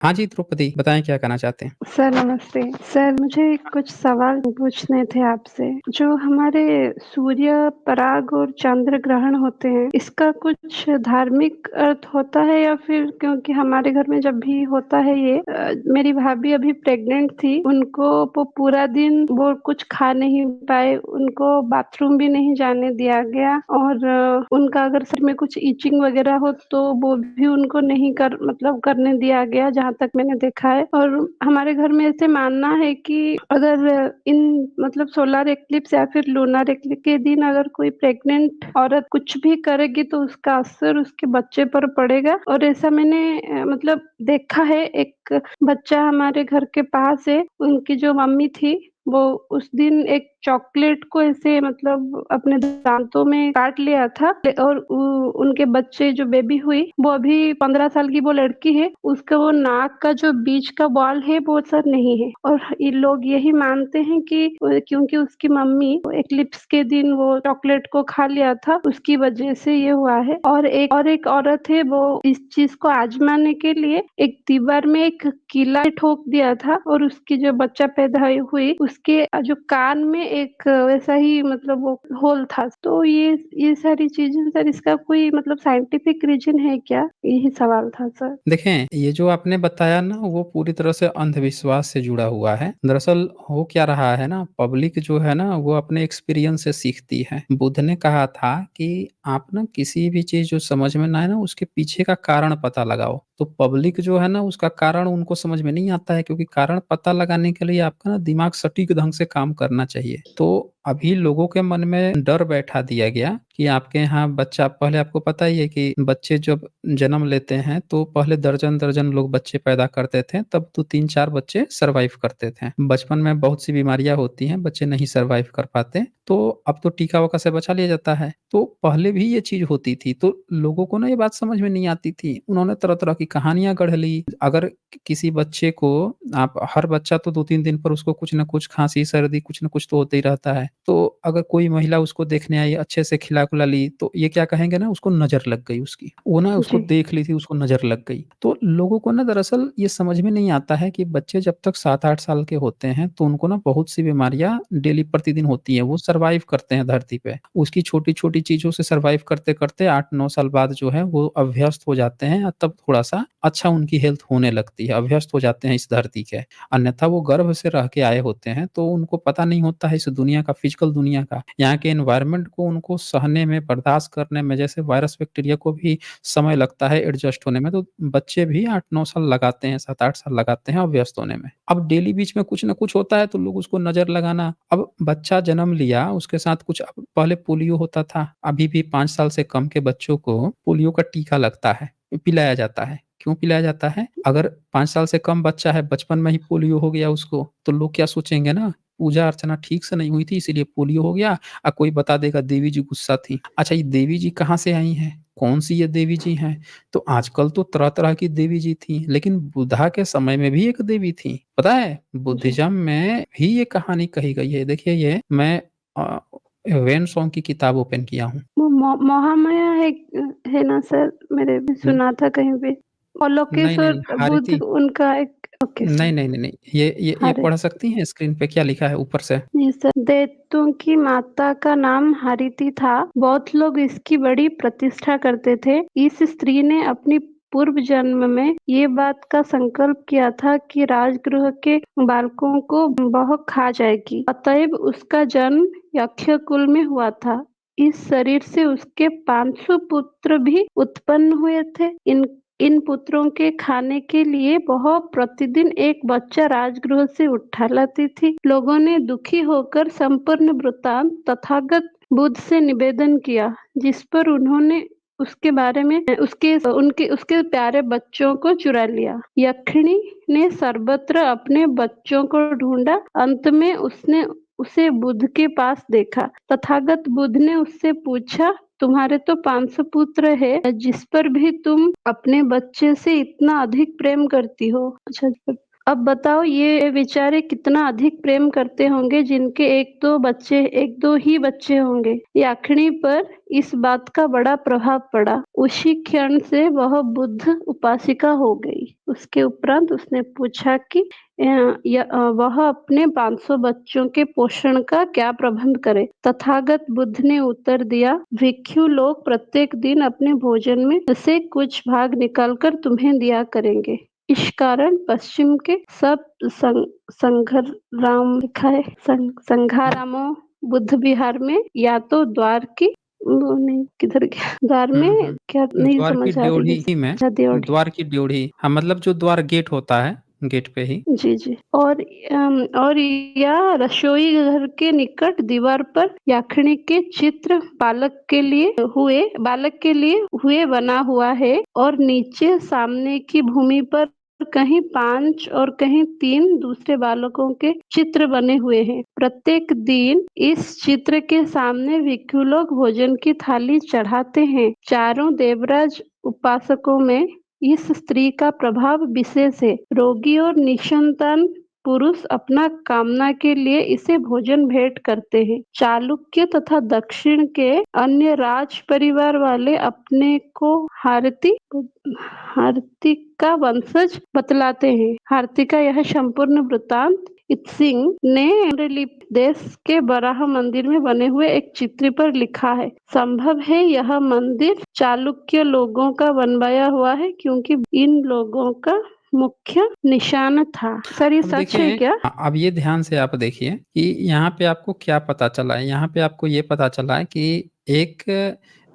हाँ जी, द्रौपदी बताएँ क्या कहना चाहते हैं? सर नमस्ते। सर मुझे कुछ सवाल पूछने थे आपसे। जो हमारे सूर्य पराग और चंद्र ग्रहण होते हैं, इसका कुछ धार्मिक अर्थ होता है या फिर क्योंकि हमारे घर में जब भी होता है ये मेरी भाभी अभी प्रेग्नेंट थी, उनको वो पूरा दिन वो कुछ खा नहीं पाए, उनको बाथरूम भी नहीं जाने दिया गया और उनका अगर सर में कुछ इचिंग वगैरह हो तो वो भी उनको नहीं करने दिया गया जहाँ तक मैंने देखा है। और हमारे घर में ऐसे मानना है कि अगर इन सोलर एक्लिप्स या फिर लूनर एक्लिप्स के दिन अगर कोई प्रेग्नेंट औरत कुछ भी करेगी तो उसका असर उसके बच्चे पर पड़ेगा। और ऐसा मैंने देखा है। एक बच्चा हमारे घर के पास है, उनकी जो मम्मी थी वो उस दिन एक चॉकलेट को ऐसे अपने दांतों में काट लिया था और उनके बच्चे जो बेबी हुई वो अभी 15 साल की वो लड़की है, उसका वो नाक का जो बीच का बॉल है वो सर नहीं है। और ये लोग यही मानते हैं कि क्योंकि उसकी मम्मी एक्लिप्स के दिन वो चॉकलेट को खा लिया था, उसकी वजह से ये हुआ है। और एक औरत है, वो इस चीज को आजमाने के लिए एक दीवार में एक कीला ठोक दिया था और उसकी जो बच्चा पैदा हुई उसके जो कान में एक वैसा ही वो होल था। तो ये सारी चीजें सर, इसका कोई साइंटिफिक रीजन है क्या? यही सवाल था सर। देखें, ये जो आपने बताया ना वो पूरी तरह से अंधविश्वास से जुड़ा हुआ है। दरअसल हो क्या रहा है ना, पब्लिक जो है ना वो अपने एक्सपीरियंस से सीखती है। बुद्ध ने कहा था कि आप ना किसी भी चीज़ जो समझ में ना आए ना उसके पीछे का कारण पता लगाओ। तो पब्लिक जो है ना उसका कारण उनको समझ में नहीं आता है, क्योंकि कारण पता लगाने के लिए आपका ना दिमाग सटीक ढंग से काम करना चाहिए। तो अभी लोगों के मन में डर बैठा दिया गया कि आपके यहाँ बच्चा, पहले आपको पता ही है कि बच्चे जब जन्म लेते हैं तो पहले दर्जन-दर्जन लोग बच्चे पैदा करते थे, तब तो 3-4 बच्चे सर्वाइव करते थे। बचपन में बहुत सी बीमारियाँ होती हैं, बच्चे नहीं सर्वाइव कर पाते, तो अब तो टीका-वाका से बचा लिया जाता है। तो पहले भी ये चीज़ होती थी, तो लोगों को ना ये बात समझ में नहीं आती थी। उन्होंने तरह-तरह की कहानियाँ गढ़ ली। अगर किसी बच्चे को आप, हर बच्चा तो 2-3 दिन पर उसको कुछ न कुछ खाँसी, सर्दी कुछ न कुछ तो होते ही रहता है। तो अगर कोई महिला उसको देखने आई, अच्छे से खिला-पिला ली, तो ये क्या कहेंगे ना, उसको नज़र लग गई उसकी। वो ना उसको जी। देख ली थी, उसको नज़र लग गई। तो लोगों को ना दरअसल ये समझ में नहीं आता है कि बच्चे जब तक 7-8 साल के होते हैं, तो उनको ना बहुत सी बीमारियाँ डेली प्रतिदिन होती हैं, वो सर्वाइव करते हैं धरती पे। उसकी छोटी-छोटी चीज़ों से सर्वाइव करते-करते 8-9 साल बाद जो है वो अभ्यस्त हो जाते हैं और तब थोड़ा-सा अच्छा उनकी हेल्थ होने लगती है, अभ्यस्त हो जाते हैं इस धरती के। अन्यथा वो गर्भ से रह के आए होते हैं, तो उनको पता नहीं होता है इस दुनिया का, फिजिकल दुनिया का। यहाँ के एनवायरनमेंट को उनको सहने में, बर्दाश्त करने में, जैसे वायरस, बैक्टीरिया को भी समय लगता है एडजस्ट होने में, तो बच्चे भी 8-9 साल लगाते हैं, 7-8 साल लगाते हैं अभ्यस्त होने में। अब डेली बीच में कुछ न कुछ होता है तो लोग उसको नज़र लगाना, अब बच्चा जन्म लिया, उसके साथ कुछ, अब पहले पोलियो होता था, अभी भी 5 साल से कम के बच्चों को पोलियो का टीका लगता है, पिलाया जाता है। क्यों पिलाया जाता है? अगर 5 साल से कम बच्चा है, बचपन में ही पोलियो हो गया उसको, तो लोग क्या सोचेंगे ना, पूजा अर्चना ठीक से नहीं हुई थी इसीलिए पोलियो हो गया। कोई बता देगा देवी जी गुस्सा थी। अच्छा, ये देवी जी कहाँ से आई हैं? कौन-सी ये देवी जी हैं? तो आजकल तो तरह-तरह की देवी जी थी, लेकिन बुद्धा के समय में भी एक देवी थी। पता है? जी। बुद्धिज़्म में भी ये कहानी कही गई है। देखिए, ये मैं अ, वेन सॉन्ग की किताब ओपन किया हूँ। वो महामाया है ना सर? मैंने भी हुँ, सुना था कहीं पे। नहीं, नहीं, नहीं, और बुद्ध हारिती। उनका एक। ओके नहीं, सर। नहीं, नहीं, नहीं। ये हरे। पढ़ सकती हैं स्क्रीन पे क्या लिखा है ऊपर से? जी सर। दैत्यों की माता का नाम हारिति था। बहुत लोग इसकी बड़ी प्रतिष्ठा करते थे। इस स्त्री ने अपनी पूर्व जन्म में ये बात का संकल्प किया था कि राजगृह के बालकों को वह खा जाएगी। अतएव उसका जन्म यक्ष कुल में हुआ था। इस शरीर से उसके 500 पुत्र भी उत्पन्न हुए थे। इन पुत्रों के खाने के लिए वह प्रतिदिन एक बच्चा राजगृह से उठा लाती थी। लोगों ने दुखी होकर संपूर्ण वृत्तांत तथागत बुद्ध से निवेदन किया, जिस पर उन्होंने उसके बारे में उसके प्यारे बच्चों को चुरा लिया। यक्षिणी ने सर्वत्र अपने बच्चों को ढूंढा। अंत में उसने उसे बुद्ध के पास देखा। तथागत बुद्ध ने उससे पूछा, तुम्हारे तो 500 पुत्र है, जिस पर भी तुम अपने बच्चे से इतना अधिक प्रेम करती हो। अच्छा, अब बताओ ये बेचारे कितना अधिक प्रेम करते होंगे जिनके 1-2 ही बच्चे होंगे। याकनी पर इस बात का बड़ा प्रभाव पड़ा। उसी क्षण से वह बुद्ध उपासिका हो गई। उसके उपरांत उसने पूछा कि वह अपने 500 बच्चों के पोषण का क्या प्रबंध करे। तथागत बुद्ध ने उत्तर दिया, भिक्षु लोग प्रत्येक दिन अपने भोजन में से कुछ भाग निकालकर तुम्हें दिया करेंगे। इस कारण पश्चिम के सब संघराम लिखा है संघारामों बुद्ध विहार में या तो द्वार की वो नहीं किधर गया द्वार हुँ, में हुँ। क्या नहीं द्वार की समझ आ रही है। ड्योढ़ी में अच्छा ड्योढ़ी। द्वार की ड्योढ़ी हाँ, मतलब जो द्वार गेट होता है, गेट पे ही। जी, जी। और या रसोई घर के निकट दीवार पर याक्षनी के चित्र बालक के लिए हुए बना हुआ है और नीचे सामने की भूमि पर कहीं 5 और कहीं 3 दूसरे बालकों के चित्र बने हुए हैं। प्रत्येक दिन इस चित्र के सामने भिक्षु लोग भोजन की थाली चढ़ाते हैं। चारों देवराज उपासकों में इस स्त्री का प्रभाव विशेष है। रोगी और निसंतान पुरुष अपना कामना के लिए इसे भोजन भेंट करते हैं। चालुक्य तथा दक्षिण के अन्य राज परिवार वाले अपने को हारती का वंशज बतलाते हैं। हारती का यह संपूर्ण वृतांत इत्सिंग ने लिपि देश के बराह मंदिर में बने हुए एक चित्र पर लिखा है। संभव है यह मंदिर चालुक्य लोगों का बनवाया हुआ है क्योंकि इन लोगों का मुख्य निशान था। सर ये अब सच है देखिए क्या? अब ये ध्यान से आप देखिए कि यहाँ पे आपको क्या पता चला है, यहाँ पे आपको ये पता चला है कि एक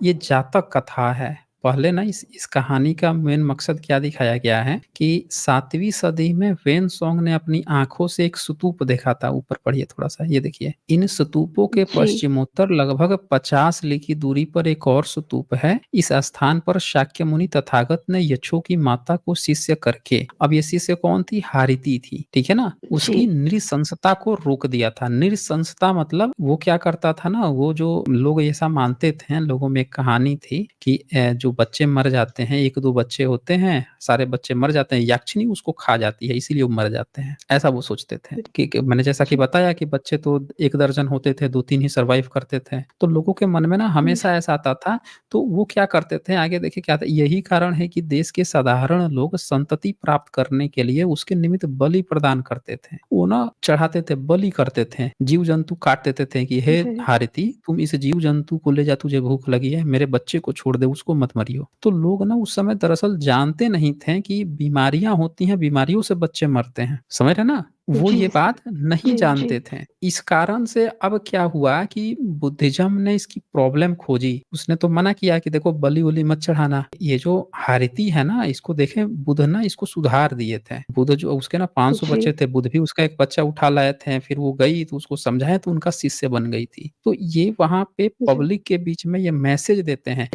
ये जातक कथा है। पहले ना इस कहानी का मेन मकसद क्या दिखाया गया है कि 7वीं सदी में वेन-सॉन्ग ने अपनी आँखों से एक स्तूप देखा था। ऊपर पढ़िए थोड़ा-सा, ये देखिए। इन स्तूपों के जी, पश्चिमोत्तर लगभग 50 ली की दूरी पर एक और स्तूप है। इस स्थान पर शाक्य मुनि तथागत ने यक्षों की माता को शिष्य करके, अब ये शिष्य कौन थी? हारिती थी, ठीक है ना? जी, उसकी नृशंसता को रोक दिया था। नृशंसता मतलब वो क्या करता था ना, वो जो लोग ऐसा मानते थे, लोगों में एक कहानी थी कि जो बच्चे मर जाते हैं, 1-2 बच्चे होते हैं, सारे बच्चे मर जाते हैं, यक्षिणी उसको खा जाती है, इसीलिए वो मर जाते हैं। ऐसा वो सोचते थे कि मैंने जैसा कि जी, बताया कि बच्चे तो 1 दर्जन होते थे, 2-3 ही सर्वाइव करते थे। तो लोगों के मन में ना जी, हमेशा ऐसा आता था, तो वो क्या करते थे, आगे देखिए क्या था, यही कारण है कि देश के साधारण लोग संतति प्राप्त करने के लिए उसके निमित्त बलि प्रदान करते थे। वो ना चढ़ाते थे, बलि करते थे, जीव-जंतु काट देते थे कि हे जी, हारिती, तुम इस जीव-जंतु को ले जा, तुझे भूख लगी है, मेरे बच्चे को छोड़ दे, उसको मत मरियो। तो लोग ना उस समय दरअसल जानते नहीं थे कि बीमारियाँ होती हैं, बीमारियों से बच्चे मरते हैं। समझ रहे हैं ना? वो जी, ये बात नहीं जी, जी, जानते थे। इस कारण से अब क्या हुआ कि बुद्धिज़्म ने इसकी प्रॉब्लम खोजी। उसने तो मना किया कि देखो बलि-वलि मत चढ़ाना। ये जो हारिती है ना, इसको देखें बुद्ध ना इसको सुधार दिए थे। बुद्ध जो उसके ना 500 जी, बच्चे थे, बुद्ध भी उसका एक बच्चा उठा लाए थे। फिर वो गई तो उसको समझाया तो उनका शिष्य बन गई थी। तो ये वहाँ पे जी, पब्लिक के बीच में ये मैसेज देते हैं।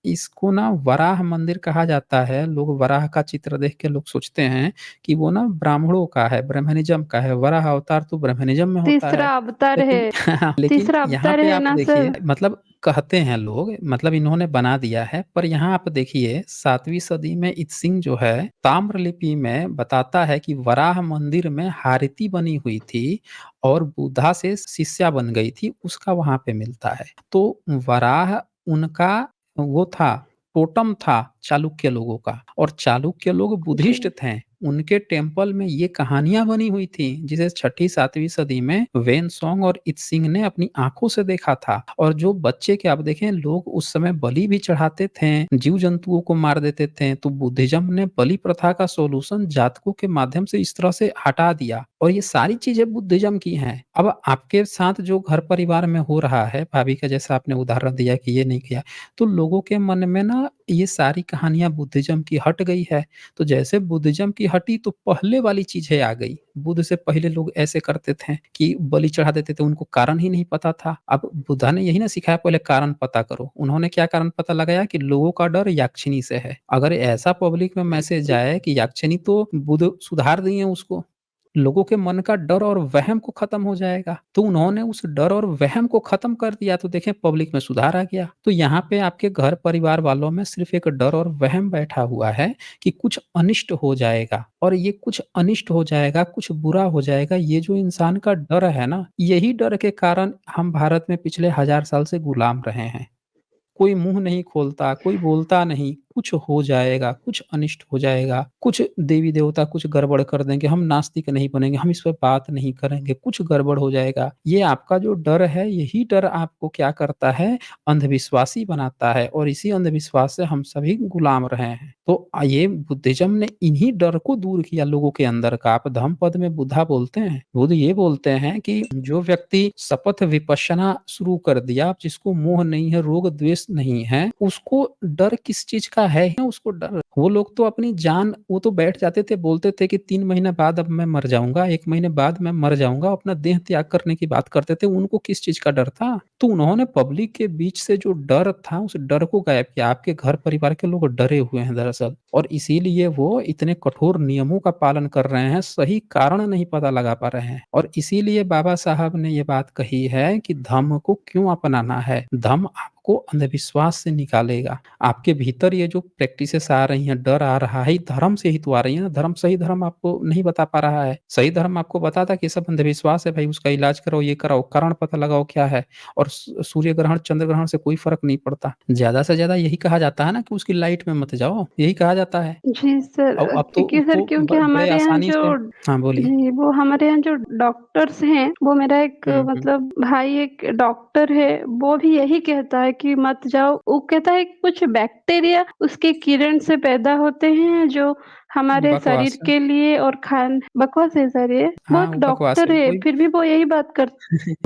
इसको ना वराह मंदिर कहा जाता है। लोग वराह का चित्र देख के लोग सोचते हैं कि वो ना ब्राह्मणों का है, ब्राह्मणिज़्म का है, वराह अवतार तो ब्राह्मणिज़्म में होता है। तीसरा अवतार है। लेकिन लेकिन तीसरा यहाँ अवतार पे है आप ना देखिए सर? मतलब कहते हैं लोग, मतलब इन्होंने बना दिया है, पर यहाँ आप देखिए 7वीं सदी में इत्सिंग जो है, ताम्रलिपि में बताता है कि वराह मंदिर में हारती बनी हुई थी और बुद्धा से शिष्या बन गई थी, उसका वहाँ पे मिलता है। तो वराह उनका वो था, टोटम था चालुक्य लोगों का और चालुक्य लोग बुद्धिस्ट जी, थे। उनके टेम्पल में ये कहानियाँ बनी हुई थी, जिसे 6ठी-7वीं सदी में वेन-सॉन्ग और इत्सिंग ने अपनी आँखों से देखा था। और जो बच्चे के आप देखें लोग उस समय बलि भी चढ़ाते थे, जीव-जंतुओं को मार देते थे, तो बुद्धिज़्म ने बलि प्रथा का सॉल्यूशन जातकों के माध्यम से इस तरह से हटा दिया और ये सारी चीज़ें बुद्धिज़्म की हैं। अब आपके साथ जो घर परिवार में हो रहा है, भाभी का जैसा आपने उदाहरण दिया कि ये नहीं किया, तो लोगों के मन में ना ये सारी कहानियाँ बुद्धिज़्म की हट गई है। तो जैसे बुद्धिज़्म की हटी तो पहले वाली चीज़ें आ गई। बुद्ध से पहले लोग ऐसे करते थे कि बलि चढ़ा देते थे, उनको कारण ही नहीं पता था। अब बुद्धा ने यही ना सिखाया पहले कारण पता करो। उन्होंने क्या कारण पता लगाया कि लोगों का डर याक्षिणी से है। अगर ऐसा पब्लिक में मैसेज जी, जाए कि याक्षिणी तो बुद्ध सुधार दिए उसको। लोगों के मन का डर और वहम को खत्म हो जाएगा। तो उन्होंने उस डर और वहम को खत्म कर दिया, तो देखें पब्लिक में सुधार आ गया। तो यहाँ पे आपके घर परिवार वालों में सिर्फ़ एक डर और वहम बैठा हुआ है कि कुछ अनिष्ट हो जाएगा, और ये कुछ अनिष्ट हो जाएगा, कुछ बुरा हो जाएगा, ये जो इंसान का डर है ना, यही डर के कारण हम भारत में पिछले 1000 साल से गुलाम रहे हैं। कोई मुँह नहीं खोलता, कोई बोलता नहीं, कुछ हो जाएगा, कुछ अनिष्ट हो जाएगा, कुछ देवी-देवता कुछ गड़बड़ कर देंगे, हम नास्तिक नहीं बनेंगे, हम इस पे बात नहीं करेंगे, कुछ गड़बड़ हो जाएगा। ये आपका जो डर है, यही डर आपको क्या करता है, अंधविश्वासी बनाता है, और इसी अंधविश्वास से हम सभी गुलाम रहे हैं। तो ये बुद्धिज़्म ने इन्हीं डर को दूर किया लोगों के अंदर का। आप धम्मपद में बुद्धा बोलते हैं, बुद्ध ये बोलते हैं कि जो व्यक्ति शपथ विपश्यना शुरू कर दिया, जिसको मोह नहीं है, रोग द्वेष नहीं है, उसको डर किस चीज़ का है ही ना, उसको डर। वो लोग तो अपनी जान, वो तो बैठ जाते थे, बोलते थे कि 3 महीने बाद अब मैं मर जाऊँगा, 1 महीने बाद मैं मर जाऊँगा, अपना देह त्याग करने की बात करते थे। उनको किस चीज़ का डर था? तो उन्होंने पब्लिक के बीच से जो डर था, उस डर को गायब किया। आपके घर परिवार के लोग डरे हुए हैं दरअसल, और इसीलिए वो इतने कठोर नियमों का पालन कर रहे हैं, सही कारण नहीं पता लगा पा रहे हैं। और इसीलिए बाबा साहब ने ये बात कही है कि धम्म को क्यों अपनाना है? धम्म आपको अंधविश्वास से निकालेगा। आपके भीतर ये जो प्रैक्टिसेस आ रही हैं, डर आ रहा है, ये धर्म से ही तो आ रही है ना। धर्म, सही धर्म आपको नहीं बता पा रहा है। सही धर्म आपको बताता कि ये सब अंधविश्वास है भाई, उसका इलाज कराओ, ये कराओ, कारण पता लगाओ क्या है। और सूर्य ग्रहण, चंद्र ग्रहण से कोई फ़र्क नहीं पड़ता। ज़्यादा से ज़्यादा यही कहा जाता है ना कि उसकी लाइट में मत जाओ, यही कहा जाता है। जी सर, अब तो देखिए सर, उसको क्योंकि बड़े हमारे यहाँ आसानी जो से। हाँ, बोलिए। जी, वो हमारे यहाँ जो डॉक्टर्स हैं, वो मेरा एक हुँ, हुँ। मतलब भाई एक डॉक्टर है, वो भी यही कहता है कि मत जाओ। वो कहता है कुछ बैक्टीरिया उसके किरण से पैदा होते हैं जो हमारे शरीर बकवास है। के लिए और खान बकवास है सर ये। वो हाँ, एक वो बकवास डॉक्टर है। है, कोई फिर भी वो यही बात कर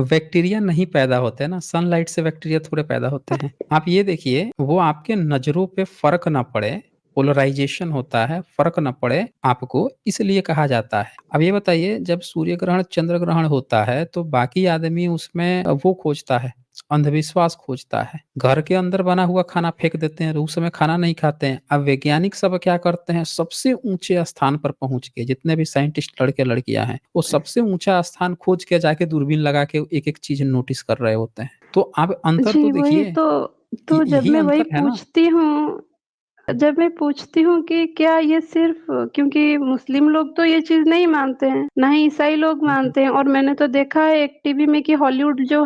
बैक्टीरिया नहीं पैदा होते हैं ना, सनलाइट से बैक्टीरिया थोड़े पैदा होते हैं। आप ये देखिए, वो आपके नज़रों पे फ़र्क ना पड़े, पोलराइज़ेशन होता है, फ़र्क ना पड़े आपको, इसलिए कहा जाता है। अब ये बताइए, जब सूर्य ग्रहण, चंद्र ग्रहण होता है, तो बाकी आदमी उसमें वो खोजता है, अंधविश्वास खोजता है। घर के अंदर बना हुआ खाना फेंक देते हैं, उस समय खाना नहीं खाते हैं। अब वैज्ञानिक सब क्या करते हैं, सबसे ऊँचे स्थान पर पहुँच के, जितने भी साइंटिस्ट लड़के-लड़कियाँ हैं, वो सबसे ऊँचा स्थान खोज के जाके दूरबीन लगा के एक-एक चीज़ नोटिस कर रहे होते हैं। तो आप अंतर तो जी, वही देखिए, तो जब यही मैं वही अंतर है ना। पूछती हूँ जब मैं पूछती हूँ कि क्या ये सिर्फ़ क्योंकि मुस्लिम लोग तो ये चीज़ नहीं मानते हैं, ना ही ईसाई लोग हुँ, हुँ। मानते हैं और मैंने तो देखा है एक टीवी में कि हॉलीवुड जो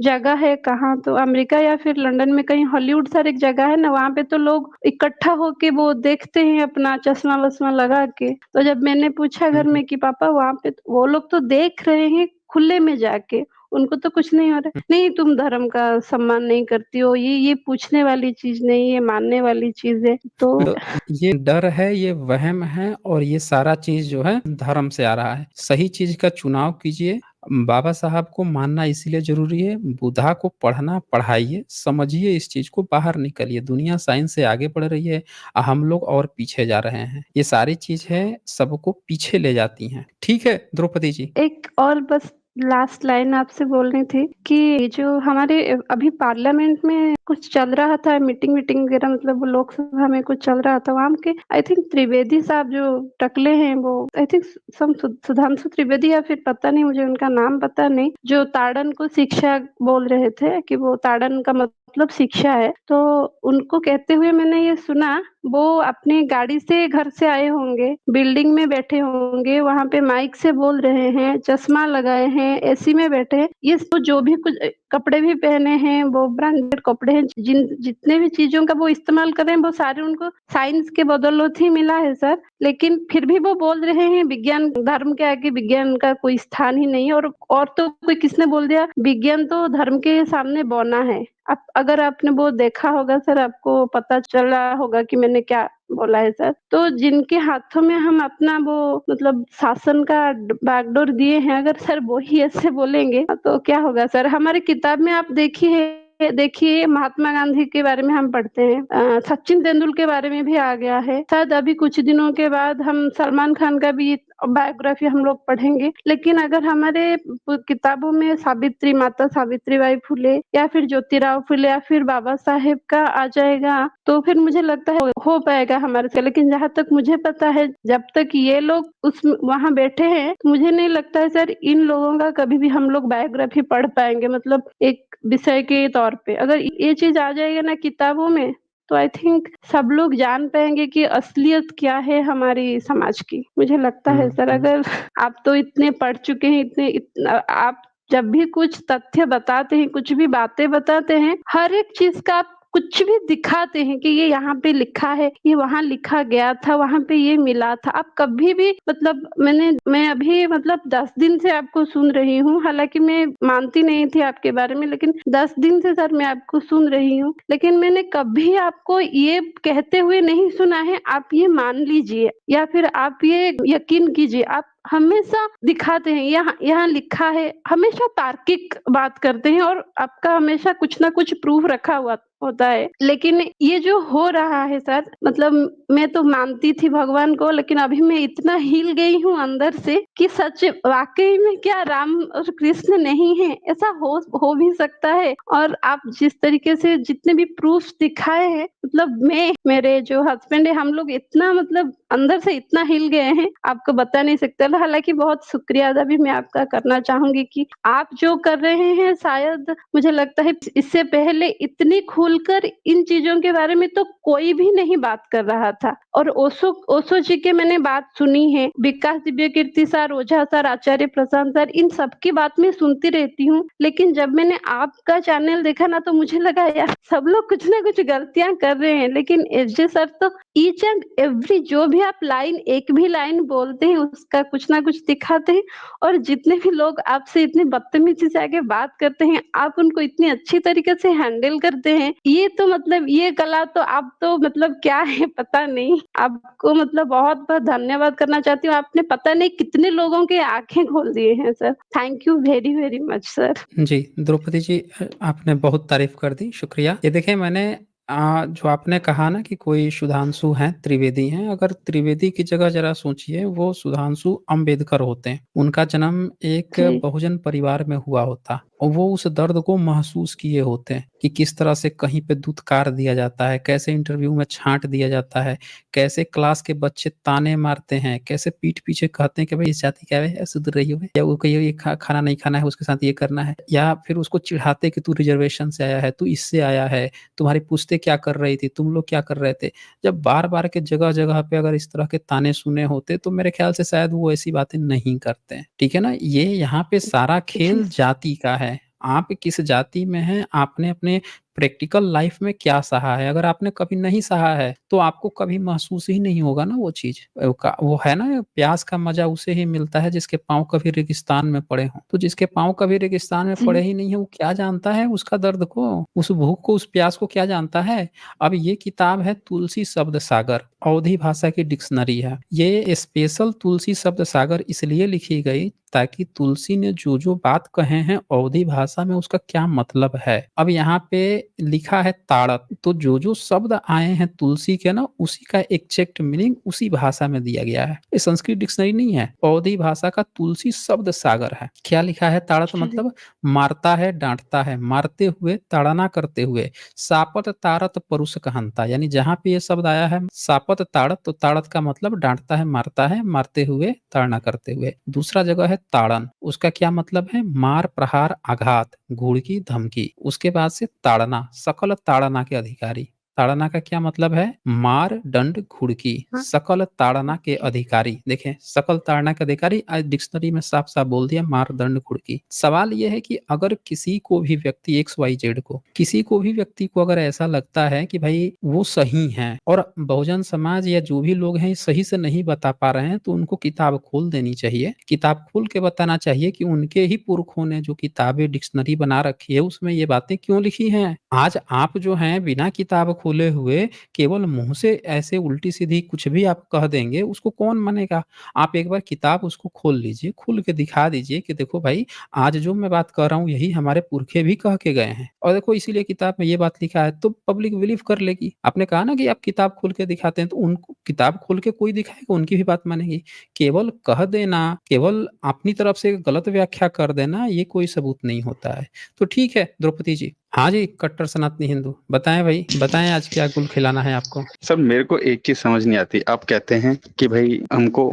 जगह है कहाँ तो अमेरिका या फिर लंदन में कहीं हॉलीवुड सर एक जगह है ना, वहाँ पे तो लोग इकट्ठा होके वो देखते हैं अपना चश्मा-वश्मा लगा के। तो जब मैंने पूछा हुँ, घर हुँ। में कि पापा वहाँ पे वो लोग तो देख रहे हैं खुले में जाके, उनको तो कुछ नहीं हो रहा है। नहीं तुम धर्म का सम्मान नहीं करती हो, ये पूछने वाली चीज़ नहीं है, मानने वाली चीज़ है। तो तो ये डर है, ये वहम है, और ये सारा चीज़ जो है धर्म से आ रहा है। सही चीज़ का चुनाव कीजिए। बाबा साहब को मानना इसीलिए ज़रूरी है, बुद्धा को पढ़ना, पढ़ाइए, समझिए इस चीज़ को, बाहर निकलिए। दुनिया साइंस से आगे बढ़ रही है, हम लोग और पीछे जा रहे हैं। ये सारी चीज़ है, सबको पीछे ले जाती हैं। ठीक है, द्रौपदी जी? एक और बस लास्ट लाइन आपसे बोलनी थी कि जो हमारे अभी पार्लियामेंट में कुछ चल रहा था मीटिंग वगैरह मतलब वो लोकसभा में कुछ चल रहा था वहाँ के आई थिंक त्रिवेदी साहब जो टकले हैं वो आई थिंक सुधांशु त्रिवेदी या फिर पता नहीं मुझे उनका नाम पता नहीं जो ताड़न को शिक्षा बोल रहे थे कि वो ताड़न का मतलब शिक्षा है तो उनको कहते हुए मैंने ये सुना वो अपनी गाड़ी से घर से आए होंगे, बिल्डिंग में बैठे होंगे, वहाँ पे माइक से बोल रहे हैं, चश्मा लगाए हैं, एसी में बैठे हैं। ये तो जो भी कुछ कपड़े भी पहने हैं, वो ब्रांडेड कपड़े हैं, जितने भी चीज़ों का वो इस्तेमाल कर रहे हैं, वो सारे उनको साइंस के बदौलत ही मिला है सर। लेकिन फिर भी वो बोल रहे हैं विज्ञान धर्म के आगे विज्ञान का कोई स्थान ही नहीं है और तो कोई किसने बोल दिया विज्ञान तो धर्म के सामने बौना है। आप अगर आपने वो देखा होगा सर आपको पता चला होगा कि मैंने क्या बोला है सर। तो जिनके हाथों में हम अपना वो मतलब शासन का बागडोर दिए हैं अगर सर वो ही ऐसे बोलेंगे तो क्या होगा सर? हमारी किताब में आप देखिए महात्मा गांधी के बारे में हम पढ़ते हैं सचिन तेंदुलकर के बारे में भी आ गया है। शायद अभी कुछ दिनों के बाद हम सलमान खान का भी बायोग्राफी हम लोग पढ़ेंगे। लेकिन अगर हमारे किताबों में सावित्री, माता सावित्रीबाई फुले या फिर ज्योतिराव फुले या फिर बाबा साहेब का आ जाएगा, तो फिर मुझे लगता है हो पाएगा हमारे से। लेकिन जहाँ तक मुझे पता है, जब तक ये लोग उस वहाँ बैठे हैं, मुझे नहीं लगता है सर इन लोगों का कभी भी हम लोग बायोग्राफी पढ़ पाएंगे, मतलब एक विषय के तौर पे। अगर ये चीज आ जाएगा ना किताबों में, तो आई थिंक सब लोग जान पाएंगे कि असलियत क्या है हमारी समाज की। मुझे लगता है सर, हुँ। अगर आप तो इतने पढ़ चुके हैं, आप जब भी कुछ तथ्य बताते हैं, कुछ भी बातें बताते हैं, हर एक चीज का आप कुछ भी दिखाते हैं कि ये यहाँ पे लिखा है, ये वहाँ लिखा गया था, वहाँ पे ये मिला था। आप कभी भी, मतलब मैं अभी मतलब 10 दिन से आपको सुन रही हूँ, हालाँकि मैं मानती नहीं थी आपके बारे में, लेकिन 10 दिन से सर मैं आपको सुन रही हूँ। लेकिन मैंने कभी आपको ये कहते हुए नहीं सुना है, आप ये मान लीजिए या फिर आप ये यकीन कीजिए। आप हमेशा दिखाते हैं, यहाँ यहाँ लिखा है, हमेशा तार्किक बात करते हैं और आपका हमेशा कुछ ना कुछ प्रूफ रखा हुआ होता है। लेकिन ये जो हो रहा है सर, मतलब मैं तो मानती थी भगवान को, लेकिन अभी मैं इतना हिल गई हूँ अंदर से कि सच वाकई में क्या राम और कृष्ण नहीं है, ऐसा हो भी सकता है। और आप जिस तरीके से जितने भी प्रूफ दिखाए हैं, मतलब मैं, मेरे जो हस्बैंड है, हम लोग इतना मतलब अंदर से इतना हिल गए हैं, आपको बता नहीं सकते। हालांकि बहुत शुक्रिया अदा भी मैं आपका करना चाहूंगी कि आप जो कर रहे हैं, शायद मुझे लगता है इससे पहले इतनी खुलकर इन चीजों के बारे में तो कोई भी नहीं बात कर रहा था। और ओशो जी के मैंने बात सुनी है, विकास दिव्य कीर्ति सर, ओझा सर, आचार्य प्रशांत सर, इन सबकी बात मैं सुनती रहती हूँ। लेकिन जब मैंने आपका चैनल देखा ना, तो मुझे लगा यार सब लोग कुछ ना कुछ गलतियां कर रहे हैं, लेकिन एसजे सर तो ईच एंड एवरी जो भी आप लाइन, एक भी लाइन बोलते हैं उसका कुछ ना कुछ दिखाते हैं। और जितने भी लोग आपसे इतनी बदतमीजी से आगे बात करते हैं, आप उनको इतनी अच्छी तरीके से हैंडल करते हैं। ये तो मतलब ये कला तो आप तो मतलब क्या है पता नहीं। आपको मतलब बहुत-बहुत धन्यवाद करना चाहती हूँ। आपने पता नहीं कितने लोगों के आँखें खोल दिए हैं sir. Thank you very very much sir. जी, द्रौपदी जी आपने बहुत तारीफ़ कर दी, शुक्रिया। ये देखिए मैंने जो आपने कहा ना कि कोई सुधांशु हैं, त्रिवेदी हैं, अगर त्रिवेदी की जगह ज़रा सोचिए वो सुधांशु अम्बेडकर होते हैं। उनका जन्म एक जी, बहुजन परिवार में हुआ होता और वो उस दर्द को महसूस किए होते हैं कि किस तरह से कहीं पे धुतकार दिया जाता है, कैसे इंटरव्यू में छाँट दिया जाता है, कैसे क्लास के बच्चे ताने मारते हैं, कैसे पीठ पीछे कहते हैं कि भई इस जाति का है, सुधर रही हो बे, या वो कहिए ये खाना नहीं खाना है, उसके साथ ये करना है, या फिर उसको चिढ़ाते कि तू रिजर्वेशन से आया है, तू इससे आया है, तुम्हारी पूछते क्या कर रही थी, तुम लोग क्या कर रहे थे? जब बार-बार के जगह-जगह पे अगर इस तरह के ताने सुने होते तो मेरे ख़्याल से शायद वो ऐसी बातें नहीं करते हैं, ठीक है ना? ये यहाँ पे सारा जी, खेल जाति का है। आप किस जाति में हैं, आपने अपने प्रैक्टिकल लाइफ़ में क्या सहा है? अगर आपने कभी नहीं सहा है, तो आपको कभी महसूस ही नहीं होगा ना वो चीज़। वो है ना प्यास का मज़ा उसे ही मिलता है जिसके पाँव कभी रेगिस्तान में पड़े हों। तो जिसके पाँव कभी रेगिस्तान में जी, पड़े ही नहीं है, वो क्या जानता है उसका दर्द को, उस भूख को, उस प्यास को क्या जानता है? अब ये किताब है तुलसी शब्द सागर, अवधी भाषा की डिक्शनरी है। ये स्पेशल तुलसी शब्द सागर इसलिए लिखी गई ताकि तुलसी ने जो-जो बात कहे हैं अवधी भाषा में उसका क्या मतलब है। अब यहाँ पे लिखा है ताड़त, तो जो-जो शब्द आए हैं तुलसी के ना उसी का एग्जैक्ट मीनिंग उसी भाषा में दिया गया है। ये संस्कृत डिक्शनरी नहीं है, अवधी भाषा का तुलसी शब्द सागर है। क्या लिखा है ताड़त जी, मतलब मारता है, डाँटता है, मारते हुए, ताड़ना करते हुए, सापत ताड़त परुष कहनता, यानी जहाँ पे ये शब्द आया है सापत ताड़त, तो ताड़त का मतलब डाँटता है, मारते हुए, ताड़ना करते हुए। दूसरा जगह है ताड़न, उसका क्या मतलब है? मार, प्रहार, आघात, घूर की धमकी। उसके बाद से ताड़ना, सकल ताड़ना के अधिकारी। ताड़ना का क्या मतलब है? मार, दंड, घुड़की, हाँ, सकल ताड़ना के ओके, अधिकारी। देखें, सकल ताड़ना के अधिकारी आज डिक्शनरी में साफ-साफ बोल दिया मार, दंड, घुड़की। सवाल ये है कि अगर किसी को भी व्यक्ति एक्स, वाई, जेड को, किसी को भी व्यक्ति को अगर ऐसा लगता है कि भाई वो सही हैं और बहुजन समाज या जो भी लोग हैं सही से नहीं बता पा रहे हैं, तो उनको किताब खोल देनी चाहिए। किताब खोल के बताना चाहिए कि उनके ही पुरखों ने जो किताबें डिक्शनरी बना रखी है, उसमें ये बातें क्यों लिखी हैं। आज आप जो हैं बिना किताब खोले हुए केवल मुँह से ऐसे उल्टी-सीधी कुछ भी आप कह देंगे, उसको कौन मानेगा? आप एक बार किताब उसको खोल लीजिए, खोल के दिखा दीजिए कि देखो भाई, आज जो मैं बात कह रहा हूँ यही हमारे पुरखे भी कह के गए हैं और देखो इसीलिए किताब में ये बात लिखा है, तो पब्लिक बिलीव कर लेगी। आपने कहा ना कि आप किताब खोल के दिखाते हैं, तो उनको किताब खोल के कोई दिखाएगा, उनकी भी बात मानेगी। केवल कह देना, केवल अपनी तरफ से गलत व्याख्या कर देना, ये कोई सबूत नहीं होता है। तो ठीक है, द्रौपदी जी। हाँ जी, कट्टर सनातनी हिंदू। बताएँ भई, बताएँ आज क्या गुल खिलाना है आपको? सर मेरे को एक चीज़ समझ नहीं आती। आप कहते हैं कि भई हमको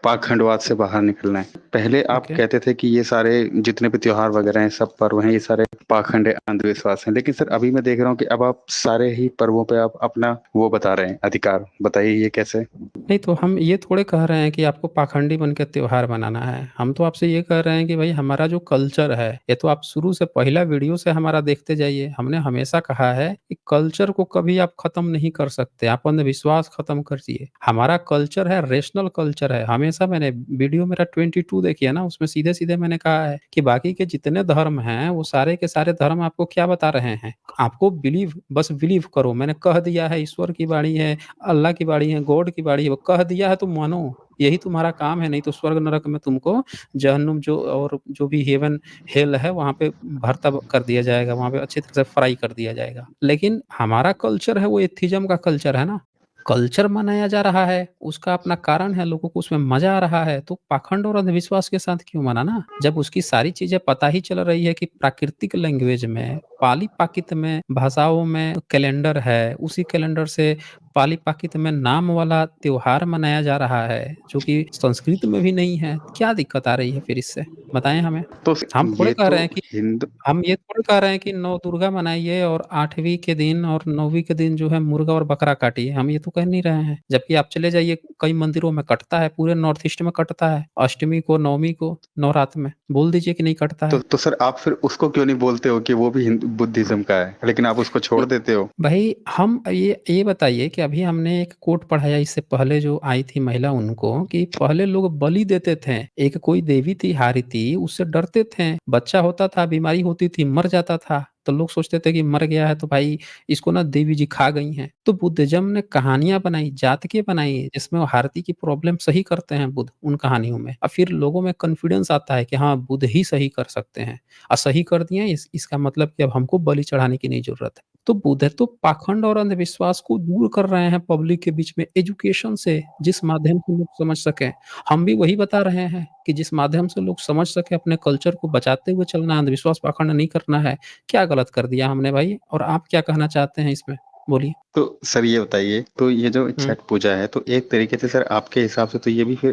पाखंडवाद से बाहर निकलना है। पहले आप ओके। कहते थे कि ये सारे जितने भी त्योहार वगैरह हैं, सब पर्व हैं, ये सारे पाखंड है, अंधविश्वास हैं। लेकिन सर अभी मैं देख रहा हूँ कि अब आप सारे ही पर्वों पे आप अपना वो बता रहे हैं अधिकार। बताइए ये कैसे? नहीं तो हम ये थोड़े कह रहे हैं कि आपको पाखंडी बन के त्योहार मनाना है। हम तो आपसे ये कह रहे हैं कि भई हमारा जो कल्चर है, ये तो आप शुरू से पहला वीडियो से हमारा देखते जाइए। हमने हमेशा कहा है कि कल्चर को कभी आप खत्म नहीं कर सकते, आप अंधविश्वास खत्म करिए। हमारा कल्चर है, रेशनल कल्चर है। हमेशा मैंने वीडियो मेरा 22 देखिए ना, उसमें सीधे-सीधे मैंने कहा है कि बाकी के जितने धर्म हैं, वो सारे के सारे धर्म आपको क्या बता रहे हैं? आपको बिलीव बस बिलीव करो, मैंने कह दिया है, ईश्वर की वाणी है, अल्लाह की वाणी है, गॉड की वाणी है, वो कह दिया है तो मानो, यही तुम्हारा काम है, नहीं तो स्वर्ग नरक में तुमको जहन्नुम जो और जो भी हेवन हेल है वहाँ पे भर्ता कर दिया जाएगा, वहाँ पे अच्छी तरह से फ्राई कर दिया जाएगा। लेकिन हमारा कल्चर है वो एथिज़्म का कल्चर है ना, कल्चर मनाया जा रहा है, उसका अपना कारण है, लोगों को उसमें मज़ा आ रहा है, तो पाखंड और अंधविश्वास के साथ क्यों मनाना? जब उसकी सारी चीज़ें पता ही चल रही है कि प्राकृतिक लैंग्वेज में, पाली-पाकित में भाषाओं में कैलेंडर है, उसी कैलेंडर से पाली-पाकित में नाम वाला त्योहार मनाया जा रहा है, जो कि संस्कृत में भी नहीं है। क्या दिक्कत आ रही है फिर इससे? बताएँ हमें। तो हम थोड़े ये कह तो रहे हैं कि हिंदू हम ये थोड़ी कह रहे हैं कि नौ दुर्गा मनाइए और 8वीं के दिन और 9वीं के दिन जो है मुर्गा और बकरा काटिए, हम ये तो कह नहीं रहे हैं। जबकि आप चले जाइए कई मंदिरों में कटता है, पूरे नॉर्थ ईस्ट में कटता है, अष्टमी को, नवमी को, नवरात्र में। बोल दीजिए कि नहीं कटता है। तो सर आप फिर उसको क्यों नहीं बोलते हो कि वो भी हिंदू बुद्धिज़्म का है, लेकिन आप उसको छोड़ तो देते हो? भई हम ये बताइए कि अभी हमने एक कोट पढ़ाया इससे पहले जो आई थी महिला उनको कि पहले लोग बलि देते थे। एक कोई देवी थी हारिती उससे डरते थे। बच्चा होता था, बीमारी होती थी, मर जाता था। तो लोग सोचते थे कि मर गया है तो भाई इसको ना देवी जी खा गई हैं। तो बुद्धिज़्म ने कहानियाँ बनाई, जातकें बनाई जिसमें वो हारती की प्रॉब्लम सही करते हैं बुद्ध उन कहानियों में। और फिर लोगों में कॉन्फिडेंस आता है कि हाँ, बुद्ध ही सही कर सकते हैं। और सही कर दिए इसका मतलब कि अब हमको बलि चढ़ाने की नहीं ज़रूरत है। तो बुद्ध तो पाखंड और अंधविश्वास को दूर कर रहे हैं पब्लिक के बीच में एजुकेशन से, जिस माध्यम से लोग समझ सकें। हम भी वही बता रहे हैं कि जिस माध्यम से लोग समझ सकें अपने कल्चर को बचाते हुए चलना है, अंधविश्वास पाखंड नहीं करना है। क्या गलत कर दिया हमने भाई? और आप क्या कहना चाहते हैं इसमें? बोलिए। तो सर ये बताइए, तो ये जो हुँ। छठ पूजा है, तो एक तरीके से सर आपके हिसाब से तो ये भी फिर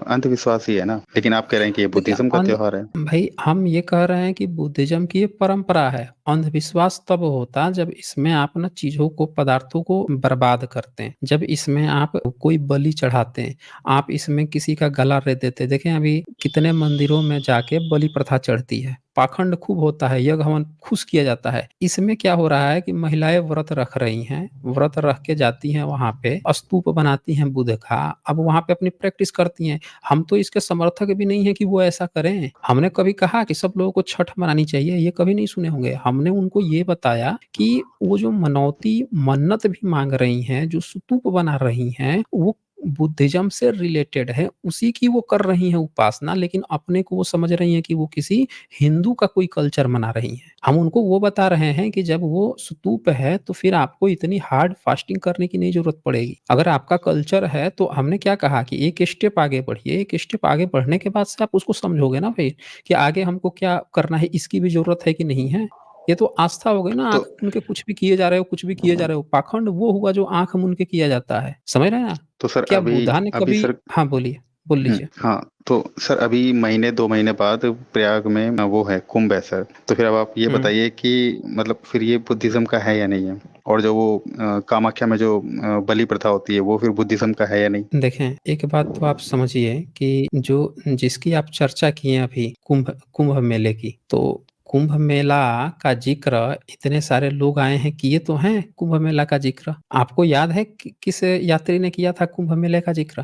अंधविश्वास ही है ना? लेकिन आप कह रहे हैं कि ये देखिए बुद्धिज़्म का त्योहार है। भई हम ये कह रहे हैं कि बुद्धिज़्म की ये परंपरा है। अंधविश्वास तब होता जब इसमें आप ना चीज़ों को, पदार्थों को बर्बाद करते हैं। जब इसमें आप कोई बलि चढ़ाते हैं, आप इसमें किसी का गला रेत देते हैं। देखें अभी कितने मंदिरों में जाके बलि प्रथा चढ़ती है। पाखंड खूब होता है, यज्ञ हवन खुश किया जाता है। इसमें क्या हो रहा है कि महिलाएँ व्रत रख रही हैं, व्रत रख के जाती हैं वहाँ पे, स्तूप बनाती हैं बुद्ध का, अब वहाँ पे अपनी प्रैक्टिस करती हैं। हम तो इसके समर्थक भी नहीं है कि वो ऐसा करें। हमने कभी कहा कि सब लोगों को छठ मनानी चाहिए, ये कभी नहीं सुने होंगे। हमने उनको ये बताया कि वो जो मनौती मन्नत भी माँग रही हैं, जो स्तूप बना रही हैं, वो बुद्धिज़्म से रिलेटेड है, उसी की वो कर रही हैं उपासना, लेकिन अपने को वो समझ रही हैं कि वो किसी हिंदू का कोई कल्चर मना रही हैं। हम उनको वो बता रहे हैं कि जब वो स्तूप है, तो फिर आपको इतनी हार्ड फास्टिंग करने की नहीं ज़रूरत पड़ेगी। अगर आपका कल्चर है, तो हमने क्या कहा कि एक स्टेप आगे बढ़िए, एक स्टेप आगे बढ़ने के बाद से आप उसको समझोगे ना फिर, कि आगे हमको क्या करना है, इसकी भी ज़रूरत है कि नहीं है। ये तो आस्था हो गई ना, तो आँख मूंद के कुछ भी किए जा रहे हो, कुछ भी किए जा रहे हो। पाखंड वो हुआ जो आँख मूंद के किया जाता है। समझ रहे हैं आप? तो सर क्या अभी बुद्धा ने अभी कभी सर हाँ, बोलिए, बोल लीजिए। हाँ, तो सर अभी महीने 2 महीने बाद प्रयाग में वो है कुंभ है सर। तो फिर अब आप ये हुँ। बताइए कि मतलब फिर ये बुद्धिज़्म का है या नहीं है? और जो वो कामाख्या में जो बलि प्रथा होती है, वो फिर बुद्धिज़्म का है या नहीं? देखें, एक बात तो आप समझिए कि जो जिसकी आप चर्चा किए अभी कुंभ कुंभ मेले की, तो कुंभ मेला का ज़िक्र इतने सारे लोग आए हैं, किए तो हैं कुंभ मेला का ज़िक्र। आपको याद है कि किस यात्री ने किया था कुंभ मेले का ज़िक्र?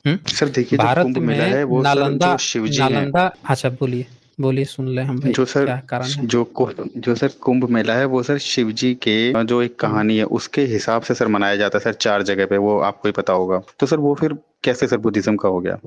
हुँ? सर देखिए जो भारत कुंभ मेला में है वो सर जो नालंदा शिव जी हैं नालंदा अच्छा बोलिए, बोलिए सुन ले हम भाई, जो सर क्या कारण है? जो सर कुंभ मेला है वो सर शिव जी के जो एक हम्म। कहानी है उसके हिसाब से सर मनाया जाता है सर 4 जगह पे, वो आपको ही पता होगा। तो सर वो फिर कैसे सर बुद्धिज्म का हो गया?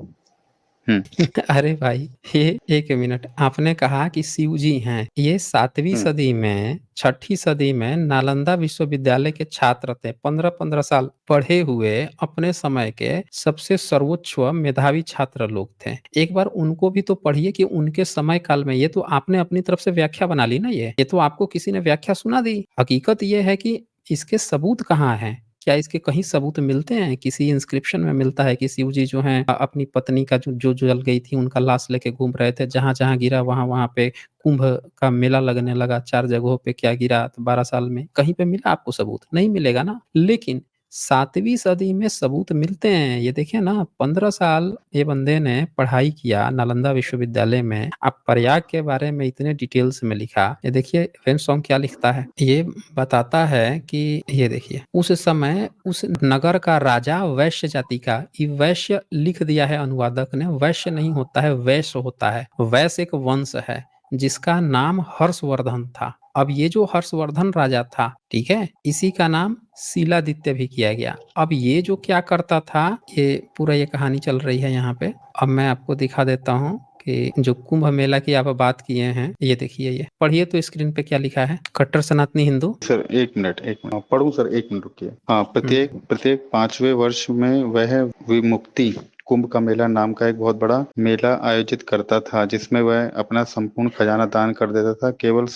अरे भाई, ये एक मिनट, आपने कहा कि शिव जी हैं, ये 7वीं हम्म सदी में 6ठी सदी में नालंदा विश्वविद्यालय के छात्र थे, 15-15 साल पढ़े हुए अपने समय के सबसे सर्वोच्च व मेधावी छात्र लोग थे। एक बार उनको भी तो पढ़िए कि उनके समय काल में, ये तो आपने अपनी तरफ से व्याख्या बना ली ना, ये तो आपको किसी ने व्याख्या सुना दी। हकीकत ये है कि इसके सबूत कहाँ हैं? क्या इसके कहीं सबूत मिलते हैं? किसी इंस्क्रिप्शन में मिलता है कि शिव जी जो हैं अपनी पत्नी का जो जल गई थी उनका लाश लेके घूम रहे थे, जहाँ-जहाँ गिरा वहाँ-वहाँ पे कुंभ का मेला लगने लगा, 4 जगहों पे क्या गिरा तो 12 साल में, कहीं पे मिला आपको सबूत? नहीं मिलेगा ना। लेकिन 7वीं सदी में सबूत मिलते हैं। ये देखिए ना, 15 साल ये बंदे ने पढ़ाई किया नालंदा विश्वविद्यालय में। अब प्रयाग के बारे में इतने डिटेल्स में लिखा। ये देखिए वेन क्या लिखता है। ये बताता है कि ये देखिए, उस समय उस नगर का राजा वैश्य जाति का, ये वैश्य लिख दिया है अनुवादक ने, वैश्य नहीं होता है, वैश्य होता है। वैश्य एक वंश है जिसका नाम हर्षवर्धन था। अब ये जो हर्षवर्धन राजा था, ठीक है, इसी का नाम शीलादित्य भी किया गया। अब ये जो क्या करता था, ये पूरा ये कहानी चल रही है यहाँ पे। अब मैं आपको दिखा देता हूँ कि जो कुंभ मेला की आप बात किए हैं, ये देखिए, ये पढ़िए तो स्क्रीन पे क्या लिखा है। कट्टर सनातनी हिंदू। सर एक मिनट पढ़ूं सर, एक मिनट रुकिए। हाँ, हम्म। प्रत्येक 5वें वर्ष में वह विमुक्ति कुंभ का मेला नाम का एक बहुत बड़ा मेला आयोजित करता था, जिसमें वह अपना संपूर्ण खजाना दान कर देता था। केवल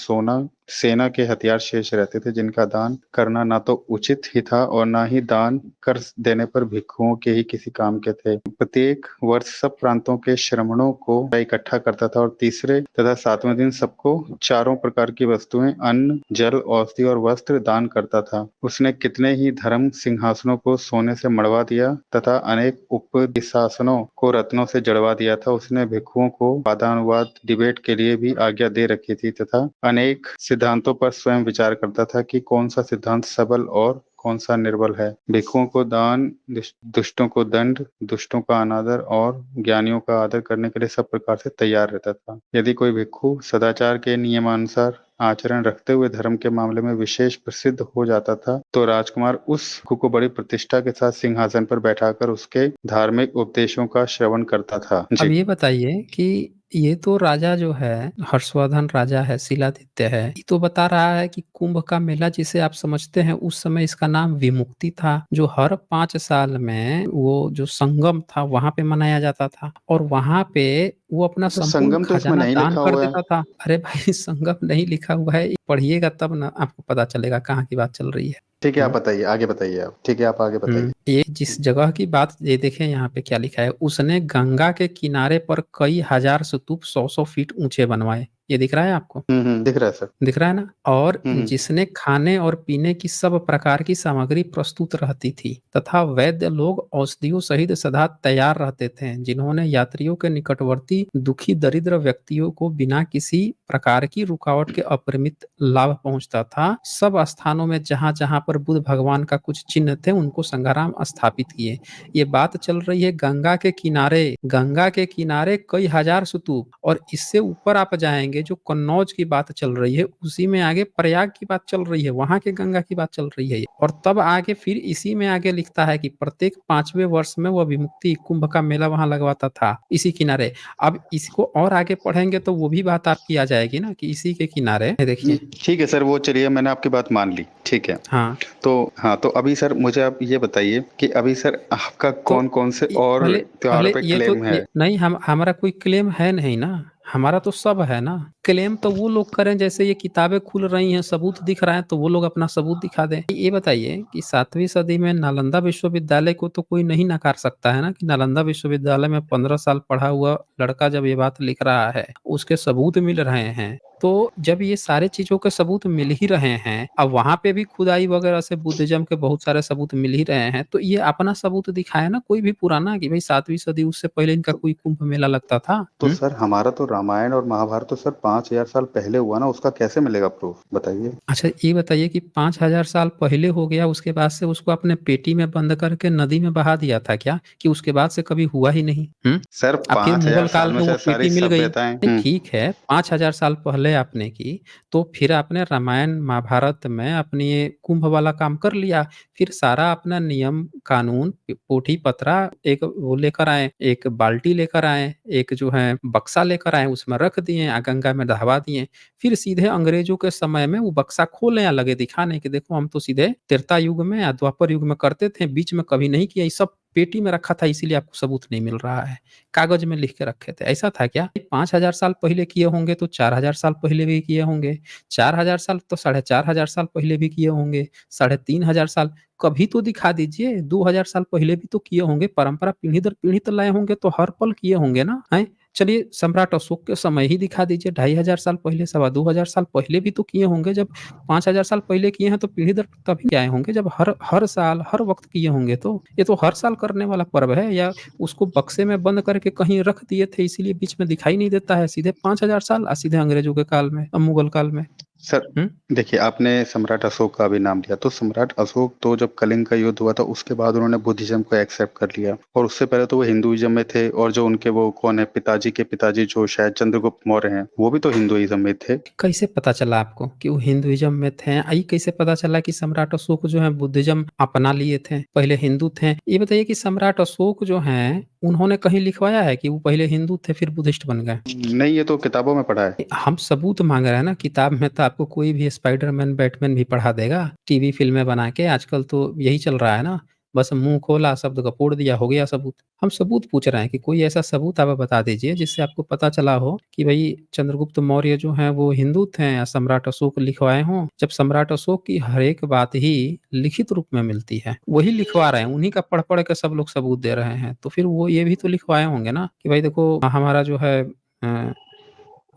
सेना के हथियार शेष रहते थे, जिनका दान करना ना तो उचित ही था और ना ही दान कर देने पर भिक्षुओं के ही किसी काम के थे। प्रत्येक वर्ष सब प्रांतों के श्रमणों को वह इकट्ठा करता था और तीसरे तथा 7वें दिन सबको 4 प्रकार की वस्तुएं, अन्न, जल, औषधि और वस्त्र दान करता था। उसने कितने ही धर्म सिंहासनों को सोने से मढ़वा दिया तथा अनेक उपदिशासनों को रत्नों से जड़वा दिया था। उसने भिक्षुओं को वादानुवाद डिबेट के लिए भी आज्ञा दे रखी थी तथा अनेक सिद्धांतों पर स्वयं विचार करता था कि कौन सा सिद्धांत सबल और कौन सा निर्बल है। भिक्षुओं को दान, दुष्टों को दंड, दुष्टों का अनादर और ज्ञानियों का आदर करने के लिए सब प्रकार से तैयार रहता था। यदि कोई भिक्षु सदाचार के नियमानुसार आचरण रखते हुए धर्म के मामले में विशेष प्रसिद्ध हो जाता था, तो राजकुमार उस भिक्षु को बड़ी प्रतिष्ठा के साथ सिंहासन पर बैठाकर उसके धार्मिक उपदेशों का श्रवण करता था। अब जी। ये बताइए कि ये तो राजा जो है, हर्षवर्धन राजा है, शीलादित्य है, ये तो बता रहा है कि कुंभ का मेला जिसे आप समझते हैं, उस समय इसका नाम विमुक्ति था, जो हर 5 साल में वो जो संगम था वहां पे मनाया जाता था और वहां पे वो अपना तो संपूर्ण संगम तो इसमें खजाना नहीं दान लिखा कर हुआ है। देता था। अरे भाई, संगम नहीं लिखा हुआ है, पढ़िएगा तब ना आपको पता चलेगा कहाँ की बात चल रही है। ठीक है, आप हम्म। बताइए, आगे बताइए आप। ठीक है, आप आगे बताइए। ये जिस जगह की बात, ये देखें यहाँ पे क्या लिखा है, उसने गंगा के किनारे पर कई हजार स्तूप 100-100 फीट ऊंचे बनवाए। ये दिख रहा है आपको? दिख रहा है सर। दिख रहा है ना? और हम्म जिसने खाने और पीने की सब प्रकार की सामग्री प्रस्तुत रहती थी तथा वैद्य लोग औषधियों सहित सदा तैयार रहते थे, जिन्होंने यात्रियों के निकटवर्ती दुखी दरिद्र व्यक्तियों को बिना किसी प्रकार की रुकावट के अपरिमित लाभ पहुंचता था। सब स्थानों में जहां जहां पर बुद्ध भगवान का कुछ चिन्ह थे, उनको संग्राम स्थापित किए। ये बात चल रही है गंगा के किनारे, गंगा के किनारे कई हजार स्तूप, और इससे ऊपर आप जाएंगे जो कन्नौज की बात चल रही है, उसी में आगे प्रयाग की बात चल रही है, वहां के गंगा की बात चल रही है। और तब आगे फिर इसी में आगे लिखता है कि प्रत्येक 5वें वर्ष में वह विमुक्ति कुंभ का मेला वहां लगवाता था, इसी किनारे। अब इसको और आगे पढ़ेंगे तो वो भी बात आपकी आ जाएगी ना कि इसी के किनारे, ये देखिए। ठीक है सर, वो चलिए, मैंने आपकी बात मान ली, ठीक है। हाँ, तो अभी सर मुझे आप ये बताइए कि अभी सर आपका तो कौन कौन से और पहले त्योहारों पहले पे ये तो क्लेम है? ये नहीं, हम हमारा कोई क्लेम है नहीं ना, हमारा तो सब है ना। क्लेम तो वो लोग करें, जैसे ये किताबें खुल रही हैं, सबूत दिख रहा है, तो वो लोग अपना सबूत दिखा दें। ये बताइए कि 7वीं सदी में नालंदा विश्वविद्यालय को तो कोई नहीं नकार सकता है ना, कि नालंदा विश्वविद्यालय में 15 साल पढ़ा हुआ लड़का जब ये बात लिख रहा है, उसके सबूत मिल रहे हैं। तो जब ये सारे चीजों के सबूत मिल ही रहे हैं, अब वहां पे भी खुदाई वगैरह से बुद्धिज्म के बहुत सारे सबूत मिल ही रहे हैं, तो ये अपना सबूत दिखाए ना कोई भी पुराना, कि भाई 7वीं सदी उससे पहले इनका तो, कोई कुंभ मेला लगता था। तो सर हमारा तो रामायण और महाभारत तो सर 5000 साल पहले हुआ ना, उसका कैसे मिलेगा प्रूफ, बताइए? अच्छा ये बताइए कि 5000 साल पहले हो गया, उसके बाद से उसको अपने पेटी में बंद करके नदी में बहा दिया था क्या? कि उसके बाद से कभी हुआ ही नहीं? सर अब फिर 5000 मुगल साल काल में में वो सर सारी पेटी मिल गई। सभ्यताएं। नहीं ठीक है, 5000 साल पहले आपने की, तो फिर आपने रामायण, महाभारत में अपनी ये कुंभ वाला काम कर लिया। फिर सारा अपना नियम, कानून, पोथी पत्रा एक वो लेकर आए, एक बाल्टी लेकर आए, एक जो है बक्सा लेकर आए, उसमें रख दिए, गंगा में दहवा दिए। फिर सीधे अंग्रेजों के समय में वो बक्सा खोलने लगे दिखाने कि देखो हम तो सीधे त्रेता युग में या द्वापर युग में करते थे, बीच में कभी नहीं किया, ये सब पेटी में रखा था इसीलिए आपको सबूत नहीं मिल रहा है। कागज में लिख के रखे थे, ऐसा था क्या? 5000 साल पहले किए होंगे तो 4000 साल पहले भी किए होंगे, 4000 साल तो 4500 साल पहले भी किए होंगे, 3500 साल कभी तो दिखा दीजिए, 2000 साल पहले भी तो किए होंगे, परंपरा पीढ़ी दर पीढ़ी तो लाए होंगे, तो हर पल किए होंगे ना, हैं? चलिए सम्राट अशोक के समय ही दिखा दीजिए, 2500 साल पहले, सवा 2000 साल पहले भी तो किए होंगे। जब 5000 साल पहले किए हैं तो पीढ़ी दर तभी आए होंगे जब हर हर साल, हर वक़्त किए होंगे तो। ये तो हर साल करने वाला पर्व है, या उसको बक्से में बंद करके कहीं रख दिए थे इसीलिए बीच में दिखाई नहीं देता है, सीधे 5000 साल सीधे अंग्रेजों के काल में, मुगल काल में। सर हुँ? देखिए, आपने सम्राट अशोक का भी नाम लिया, तो सम्राट अशोक तो जब कलिंग का युद्ध हुआ था उसके बाद उन्होंने बुद्धिज्म को एक्सेप्ट कर लिया, और उससे पहले तो वो हिंदुइज्म में थे, और जो उनके वो कौन है, पिताजी के पिताजी जो शायद चंद्रगुप्त मौर्य हैं, वो भी तो हिंदुइज्म में थे। कैसे पता चला आपको कि वो हिंदुइज्म में थे? ये कैसे पता चला कि सम्राट अशोक जो है बुद्धिज्म अपना लिए थे, पहले हिंदू थे? ये बताइए कि सम्राट अशोक जो हैं, उन्होंने कहीं लिखवाया है कि वो पहले हिंदू थे फिर बुद्धिस्ट बन गए? नहीं, ये तो किताबों में पढ़ा है। हम सबूत माँग रहे हैं ना, किताब में तो आपको कोई भी स्पाइडरमैन, बैटमैन भी पढ़ा देगा, टीवी फ़िल्में बना के, आजकल तो यही चल रहा है ना, बस मुँह खोला, शब्द का पोड़ दिया, हो गया सबूत। हम सबूत पूछ रहे हैं कि कोई ऐसा सबूत आप बता दीजिए जिससे आपको पता चला हो कि भई चंद्रगुप्त मौर्य जो हैं वो हिंदू थे या सम्राट अशोक लिखवाए हों। जब सम्राट अशोक की हर एक बात ही लिखित रूप में मिलती है, वही लिखवा रहे हैं, उन्हीं का पढ़-पढ़ के सब लोग सबूत दे रहे हैं, तो फिर वो ये भी तो लिखवाए होंगे ना कि भाई देखो हमारा जो है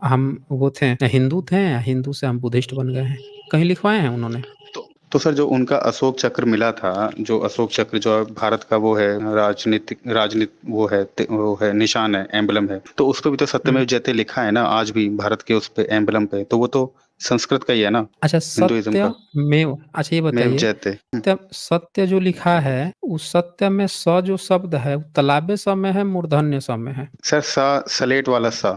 हम वो थे हिंदू थे, हिंदू से हम बुद्धिस्ट बन गए हैं। कहीं लिखवाए हैं उन्होंने? तो सर जो उनका अशोक चक्र मिला था, जो अशोक चक्र जो भारत का वो है, वो है निशान है, एम्बलम है, तो उसपे भी तो सत्यमेव हुँ। जयते लिखा है ना, आज भी भारत के उस पे एम्बलम पे, तो वो तो संस्कृत का ही है ना, अच्छा हिंदुइज्म का। सत्यमेव, अच्छा ये मेव बताइए, जयते। सत्य सत्य जो लिखा है, उस सत्य में स जो शब्द है, वो तालाबे स में है, मूर्धन्य स में है? सर सा सलेट वाला सा।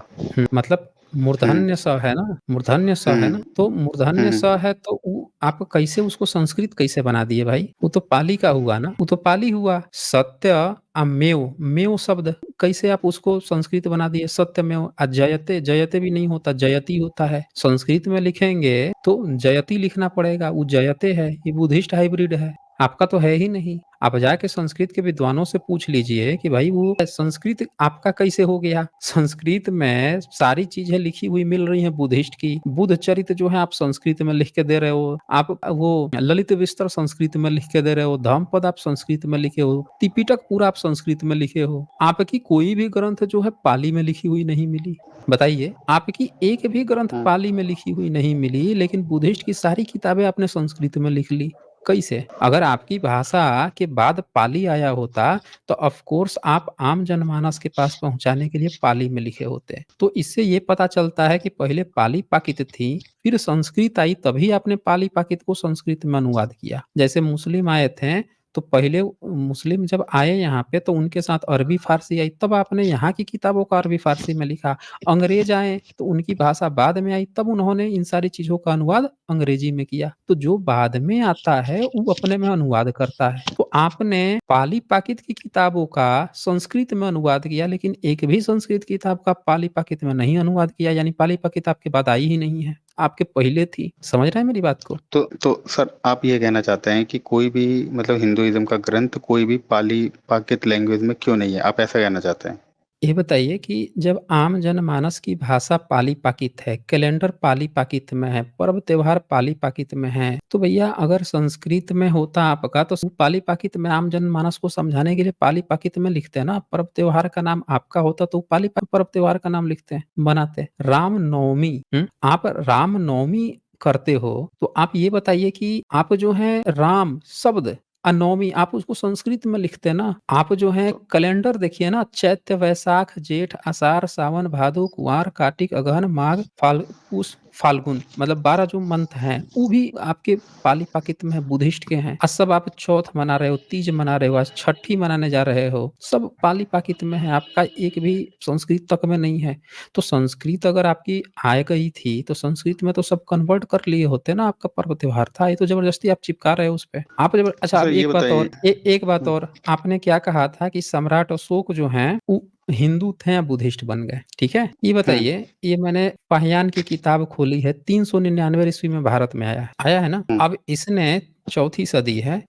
मतलब हम्म मूर्धन्य स है ना? मूर्धन्य स है हम्म ना? तो मूर्धन्य स हम्म है तो वो आप कैसे उसको संस्कृत कैसे बना दिए भाई? वो तो पाली का हुआ ना? वो तो पाली हुआ। सत्य मेव, मेव शब्द कैसे आप उसको संस्कृत बना दिए? सत्यमेव। जयते, जयते भी नहीं होता, जयति होता है। संस्कृत में लिखेंगे तो जयति लिखना पड़ेगा, वो जयते है, ये बुद्धिस्ट हाइब्रिड है। आपका तो है ही नहीं। आप जाके संस्कृत के विद्वानों से पूछ लीजिए कि भाई वो संस्कृत आपका कैसे हो गया? संस्कृत में सारी चीज़ें लिखी हुई मिल रही हैं बुद्धिस्ट की। बुद्ध चरित्र जो है आप संस्कृत में लिख के दे रहे हो। आप वो ललित विस्तर संस्कृत में लिख के दे रहे हो। धम्मपद आप संस्कृत में लिखे हो। त्रिपिटक पूरा आप संस्कृत में लिखे हो। आपकी कोई भी ग्रंथ जो है पाली में लिखी हुई नहीं मिली। बताइए, आपकी एक भी ग्रंथ हम्म। पाली में लिखी हुई नहीं मिली, लेकिन बुद्धिस्ट की सारी किताबें आपने संस्कृत में लिख ली। कैसे? अगर आपकी भाषा के बाद पाली आया होता, तो ऑफ़ कोर्स आप आम जनमानस के पास पहुँचाने के लिए पाली में लिखे होते। तो इससे ये पता चलता है कि पहले पाली पाकित थी, फिर संस्कृत आई, तभी आपने पाली पाकित को संस्कृत में अनुवाद किया। जैसे मुस्लिम आए थे, तो पहले मुस्लिम जब आए यहाँ पे तो उनके साथ अरबी फ़ारसी आई, तब आपने यहाँ की किताबों को अरबी फ़ारसी में लिखा। अंग्रेज आए, तो उनकी भाषा बाद में आई, तब उन्होंने इन सारी चीज़ों का अनुवाद अंग्रेजी में किया। तो जो बाद में आता है, वो अपने में अनुवाद करता है। तो आपने पाली-पाकित की किताबों का संस्कृत में अनुवाद किया, लेकिन एक भी संस्कृत किताब का पाली-पाकित में नहीं अनुवाद किया, यानी पाली-पाकित आपके बाद आई ही नहीं है, आपके पहले थी। समझ रहे हैं मेरी बात को? तो सर आप ये कहना चाहते हैं कि कोई भी मतलब हिंदुइज्म का ग्रंथ कोई भी पाली पाकित लैंग्वेज में क्यों नहीं है, आप ऐसा कहना चाहते हैं? ये बताइए कि जब आम जनमानस की भाषा पाली-पाकित है, कैलेंडर पाली-पाकित में है, पर्व त्योहार पाली-पाकित में है, तो भैया अगर संस्कृत में होता आपका तो पाली-पाकित में आम जनमानस को समझाने के लिए पाली-पाकित में लिखते हैं ना। पर्व त्योहार का नाम आपका होता तो पाली पर्व त्योहार का नाम लिखते हैं, बनाते। रामनवमी, आप रामनवमी करते हो, तो आप ये बताइए कि आप जो है राम शब्द नवमी आप उसको संस्कृत में लिखते हैं ना, आप जो है तो कैलेंडर देखिए ना, चैत्र, वैशाख, जेठ, आषाढ़, सावन, भादो, कुंवार, कार्तिक, अगहन, माघ, पुष, फाल्गुन, मतलब 12 जो मंथ हैं, वो भी आपके पाली पाकित में है, बुद्धिस्ट के हैं। सब आप चौथ मना रहे हो, तीज मना रहे हो, आज छठी मनाने जा रहे हो, सब पाली पाकित में है, आपका एक भी संस्कृत तक में नहीं है। तो संस्कृत अगर आपकी आ गई थी, तो संस्कृत में तो सब कन्वर्ट कर लिए होते ना, आपका पर्व त्योहार था, ये तो ज़बरदस्ती आप चिपका रहे हो उसपे। आप जबर अच्छा, सर अब ये एक बात बताइए। और एक बात और, आपने क्या कहा था कि सम्राट अशोक जो हैं, वो हिंदू थे या बुद्धिस्ट बन गए, ठीक है? ये हम्म, बताइए, ये मैंने पाहियान की किताब खोली है, 399 ईस्वी में भारत में आया है ना? हम्म। अब इसने चौथी सदी है,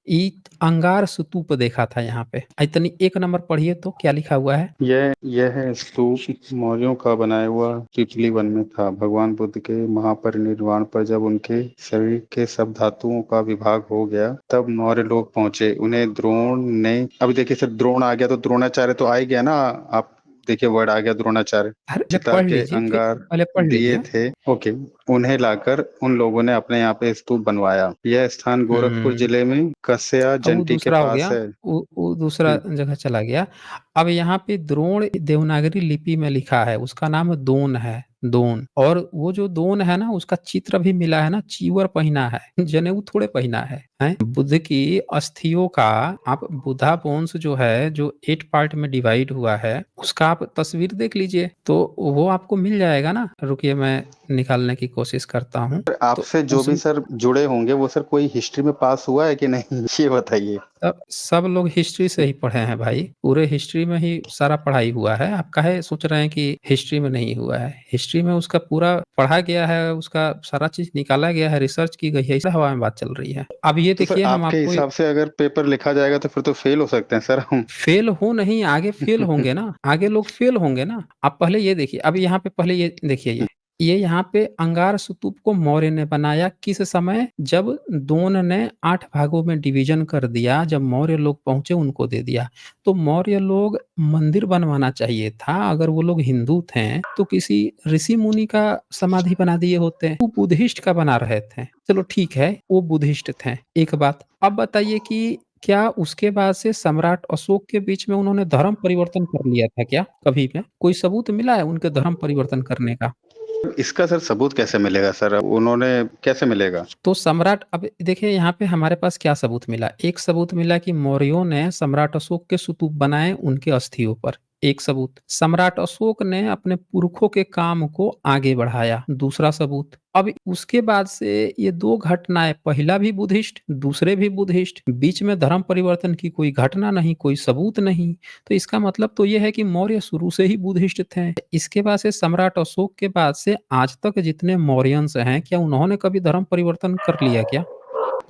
अंगार स्तूप देखा था यहाँ पे। इतनी एक नंबर पढ़िए तो क्या लिखा हुआ है? यह स्तूप मौर्यों का बनाया हुआ पिपली वन में था। भगवान बुद्ध के महापरिनिर्वाण पर जब उनके शरीर के सब धातुओं का विभाग हो गया, तब मौर्य लोग पहुंचे। उन्हें द्रोण ने, अभी देखिए सर, द्रोण आ गया तो द्रोणाचार्य तो आ ही गया ना। आप देखिए, वर्ड आ गया द्रोणाचार्य। अरे पहले चिता पढ़ के लीजिए, फिर अंगार पहले पढ़ दिए लीजिए। थे। ओके। उन्हें लाकर उन लोगों ने अपने यहाँ पे स्तूप बनवाया। यह स्थान गोरखपुर हुँ। जिले में कसया अब वो जंटी के दूसरा हो पास गया, है। वो दूसरा जगह चला गया। अब यहाँ पे द्रोण देवनागरी लिपि में लिखा है, उसका नाम दोन है, दोन। और वो जो दोन है ना, उसका चित्र भी मिला है ना, चीवर पहिना है, जनेऊ थोड़े पहिना है, हैं? बुद्ध की अस्थियों का, आप बुद्धा बोन्स जो है, जो 8 पार्ट में डिवाइड हुआ है, उसका आप तस्वीर देख लीजिए, तो वो आपको मिल जाएगा ना। रुकिए, मैं निकालने की कोशिश करता हूँ। तो आपसे जो उस भी सर जुड़े होंगे, वो सर कोई हिस्ट्री में पास हुआ है कि नहीं, ये बताइए। सब लोग हिस्ट्री से ही पढ़े हैं भाई, पूरे हिस्ट्री में ही सारा पढ़ाई हुआ है। आप काहे सोच रहे हैं कि हिस्ट्री में नहीं हुआ है? हिस्ट्री में उसका पूरा पढ़ा गया है, उसका सारा चीज़ निकाला गया है, रिसर्च की गई है, इस हवा में बात चल रही है। अब ये तो सर देखिए, हम आपके आपको हिसाब से अगर पेपर लिखा जाएगा तो फिर तो फेल हो सकते हैं सर हम। फेल हो नहीं, आगे फेल होंगे ना, आगे लोग फेल होंगे ना। आप पहले ये देखिए, अब यहाँ पे पहले ये देखिए, ये यहाँ पे अंगार स्तूप को मौर्य ने बनाया किस समय? जब दोन ने 8 भागों में डिवीजन कर दिया, जब मौर्य लोग पहुँचे उनको दे दिया। तो मौर्य लोग मंदिर बनवाना चाहिए था, अगर वो लोग हिंदू थे, तो किसी ऋषि मुनि का समाधि बना दिए होते। वो बुद्धिस्ट का बना रहे थे। चलो ठीक है, वो बुद्धिस्ट थे, एक बात। अब बताइए कि क्या उसके बाद से सम्राट अशोक के बीच में उन्होंने धर्म परिवर्तन कर लिया था क्या कभी में? कोई सबूत मिला है उनके धर्म परिवर्तन करने का? इसका सर सबूत कैसे मिलेगा सर, उन्होंने कैसे मिलेगा? तो सम्राट, अब देखिए यहाँ पे हमारे पास क्या सबूत मिला? एक सबूत मिला कि मौर्यों ने सम्राट अशोक के स्तूप बनाए उनके अस्थियों पर, एक सबूत। सम्राट अशोक ने अपने पुरखों के काम को आगे बढ़ाया, दूसरा सबूत। अब उसके बाद से ये 2 घटनाएँ, पहला भी बुद्धिस्ट, दूसरे भी बुद्धिस्ट, बीच में धर्म परिवर्तन की कोई घटना नहीं, कोई सबूत नहीं। तो इसका मतलब तो ये है कि मौर्य शुरू से ही बुद्धिस्ट थे। इसके बाद से सम्राट अशोक के बाद से आज तक जितने मौर्यन्स हैं, क्या उन्होंने कभी धर्म परिवर्तन कर लिया क्या?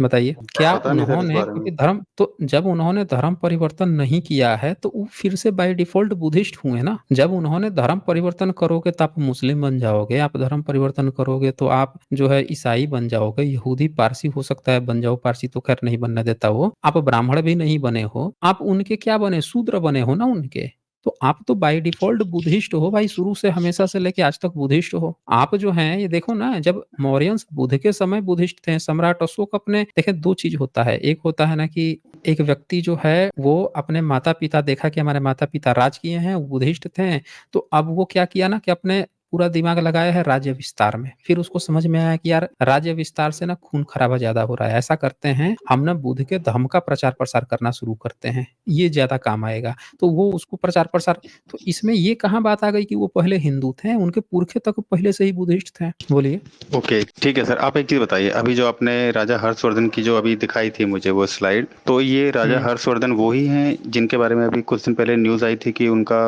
बताइए, क्या पता नहीं सर इस उन्होंने बारे में। कभी धर्म, तो जब उन्होंने धर्म परिवर्तन नहीं किया है, तो वो फिर से बाय डिफ़ॉल्ट बुद्धिस्ट हुए ना। जब उन्होंने धर्म परिवर्तन करोगे तो आप मुस्लिम बन जाओगे, आप धर्म परिवर्तन करोगे तो आप जो है ईसाई बन जाओगे, यहूदी, पारसी हो सकता है बन जाओ, पारसी तो खैर नहीं बनने देता वो। आप ब्राह्मण भी नहीं बने हो, आप उनके क्या बने? शूद्र बने हो ना उनके। तो आप तो बाय डिफ़ॉल्ट बुद्धिस्ट हो भाई, शुरू से हमेशा से लेके आज तक बुद्धिस्ट हो। आप जो हैं ये देखो ना, जब मौर्यन्स बुद्ध के समय बुद्धिस्ट थे, सम्राट अशोक अपने देखिए 2 चीज़ होता है। एक होता है ना कि एक व्यक्ति जो है वो अपने माता-पिता, देखा कि हमारे माता-पिता राज किए हैं, वो बुद्धिस्ट थे, तो अब वो क्या किया ना कि अपने पूरा दिमाग लगाया है राज्य विस्तार में। फिर उसको समझ में आया कि यार राज्य विस्तार से ना खून-खराबा ज़्यादा हो रहा है। ऐसा करते हैं, हम ना बुद्ध के धर्म का प्रचार-प्रसार करना शुरू करते हैं, ये ज़्यादा काम आएगा। तो वो उसको प्रचार-प्रसार, तो इसमें ये कहाँ बात आ गई कि वो पहले हिंदू थे, उनके पुरखे तक पहले से ही बुद्धिस्ट थे। बोलिए? ओके, ठीक है सर। आप एक चीज बताइए, अभी जो आपने राजा हर्षवर्धन की जो अभी दिखाई थी मुझे वो स्लाइड, तो ये राजा हुँ। हर्षवर्धन वो ही हैं जिनके बारे में अभी कुछ दिन पहले न्यूज आई थी कि उनका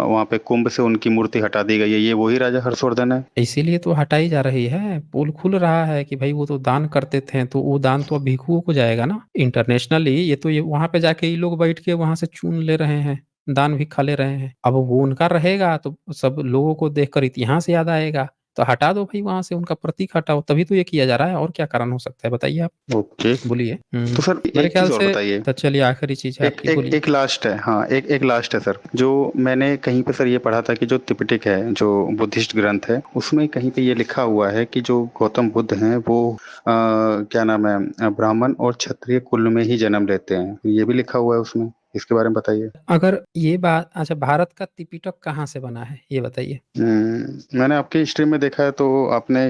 वहाँ पे कुंभ से उनकी मूर्ति हटा दी गई है, ये वही राजा हर्षवर्धन है? इसीलिए तो हटाई जा रही है। पोल खुल रहा है कि भई वो तो दान करते थे, तो वो दान तो अब भिक्षुओं को जाएगा ना। इंटरनेशनली ये तो ये वहाँ पे जाके ये लोग बैठ के वहाँ से चून ले रहे हैं, दान भिक्षा ले रहे हैं। अब वो उनका रहेगा तो सब लोगों को देखकर इतिहास याद आएगा। तो हटा दो भाई वहाँ से, उनका प्रतीक हटाओ, तभी तो ये किया जा रहा है। और क्या कारण हो सकता है बताइए आप? ओके। बोलिए। तो सर मेरे एक चीज ख्याल और से बताइए। तो चलिए आखिरी चीज़ है एक आपकी, एक बोलिए। एक लास्ट है, हाँ, एक लास्ट है सर। जो मैंने कहीं पे सर ये पढ़ा था कि जो त्रिपिटक है, जो बुद्धिस्ट ग्रंथ है, उसमें कहीं पे ये लिखा हुआ है कि जो गौतम बुद्ध हैं वो क्या नाम है, ब्राह्मण और क्षत्रिय कुल में ही जन्म लेते हैं। ये भी लिखा हुआ है उसमें, इसके बारे में बताइए। अगर ये बात, अच्छा, भारत का त्रिपिटक कहाँ से बना है ये बताइए? मैंने आपकी हिस्ट्री में देखा है, तो आपने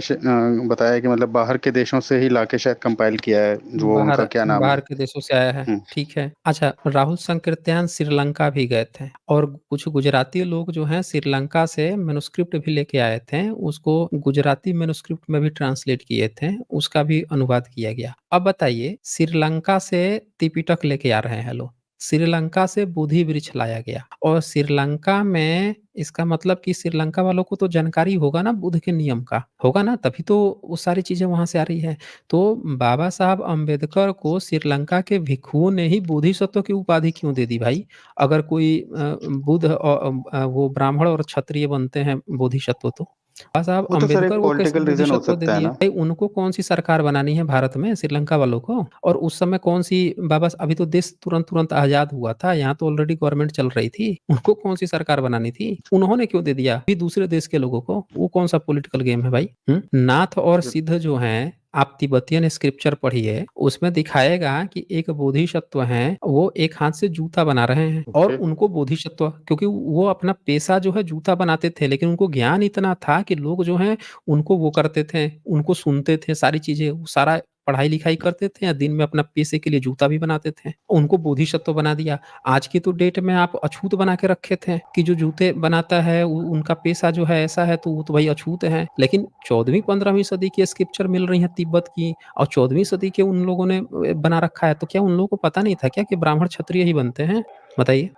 बताया कि मतलब बाहर के देशों से ही लाके शायद कंपाइल किया है, जो बाहर उनका क्या नाम है। बाहर के देशों से आया है, हम्म, ठीक है। अच्छा, राहुल संकृत्यान श्रीलंका भी गए थे, और कुछ गुजराती लोग जो हैं श्रीलंका से मैन्युस्क्रिप्ट भी लेके आए थे, उसको गुजराती मैन्युस्क्रिप्ट में भी ट्रांसलेट किए थे, उसका भी अनुवाद किया गया। अब बताइए, श्रीलंका से त्रिपिटक लेके आ रहे हैं लोग, श्रीलंका से बोधि वृक्ष लाया गया, और श्रीलंका में, इसका मतलब कि श्रीलंका वालों को तो जानकारी होगा ना बुद्ध के नियम का, होगा ना, तभी तो वो सारी चीजें वहां से आ रही है। तो बाबा साहब अम्बेडकर को श्रीलंका के भिक्षुओं ने ही बोधिसत्व की उपाधि क्यों दे दी भाई? अगर कोई बुद्ध और वो ब्राह्मण और क्षत्रिय बनते हैं बोधिसत्व, तो बाबा साहब वो तो सर अम्बेडकर एक को कैसे पॉलिटिकल रीजन हो बोधिसत्व दे सकता है दिए ना। भाई? उनको कौन सी सरकार बनानी है भारत में श्रीलंका वालों को? और उस समय कौन सी, बाबा, अभी तो देश तुरंत तुरंत आजाद हुआ था, यहाँ तो ऑलरेडी गवर्नमेंट चल रही थी, उनको कौन सी सरकार बनानी थी? उन्होंने क्यों दे दिया भी दूसरे देश के लोगों को? वो कौन सा पॉलिटिकल गेम है भाई? नाथ और सिद्ध जो हैं, आप तिब्बतियन स्क्रिप्चर पढ़िए, उसमें दिखाएगा कि एक बोधिसत्व हैं, वो एक हाथ से जूता बना रहे हैं, और ओके। उनको बोधिसत्व, क्योंकि वो अपना पेशा जो है जूता बनाते थे, लेकिन उनको ज्ञान इतना था कि लोग जो हैं उनको वो करते थे, उनको सुनते थे, सारी चीजें, वो सारा पढ़ाई लिखाई करते थे, या दिन में अपना पेशे के लिए जूता भी बनाते थे, उनको बोधिसत्व बना दिया। आज की तो डेट में आप अछूत बना के रखे थे कि जो जूते बनाता है उनका पेशा जो है ऐसा है, तो वो तो भाई अछूत है। लेकिन 14वीं 15वीं सदी की स्क्रिप्चर मिल रही है तिब्बत की, और 14वीं सदी के उन लोगों ने बना रखा है, तो क्या उन लोगों को पता नहीं था क्या कि ब्राह्मण क्षत्रिय ही बनते हैं? बताइए।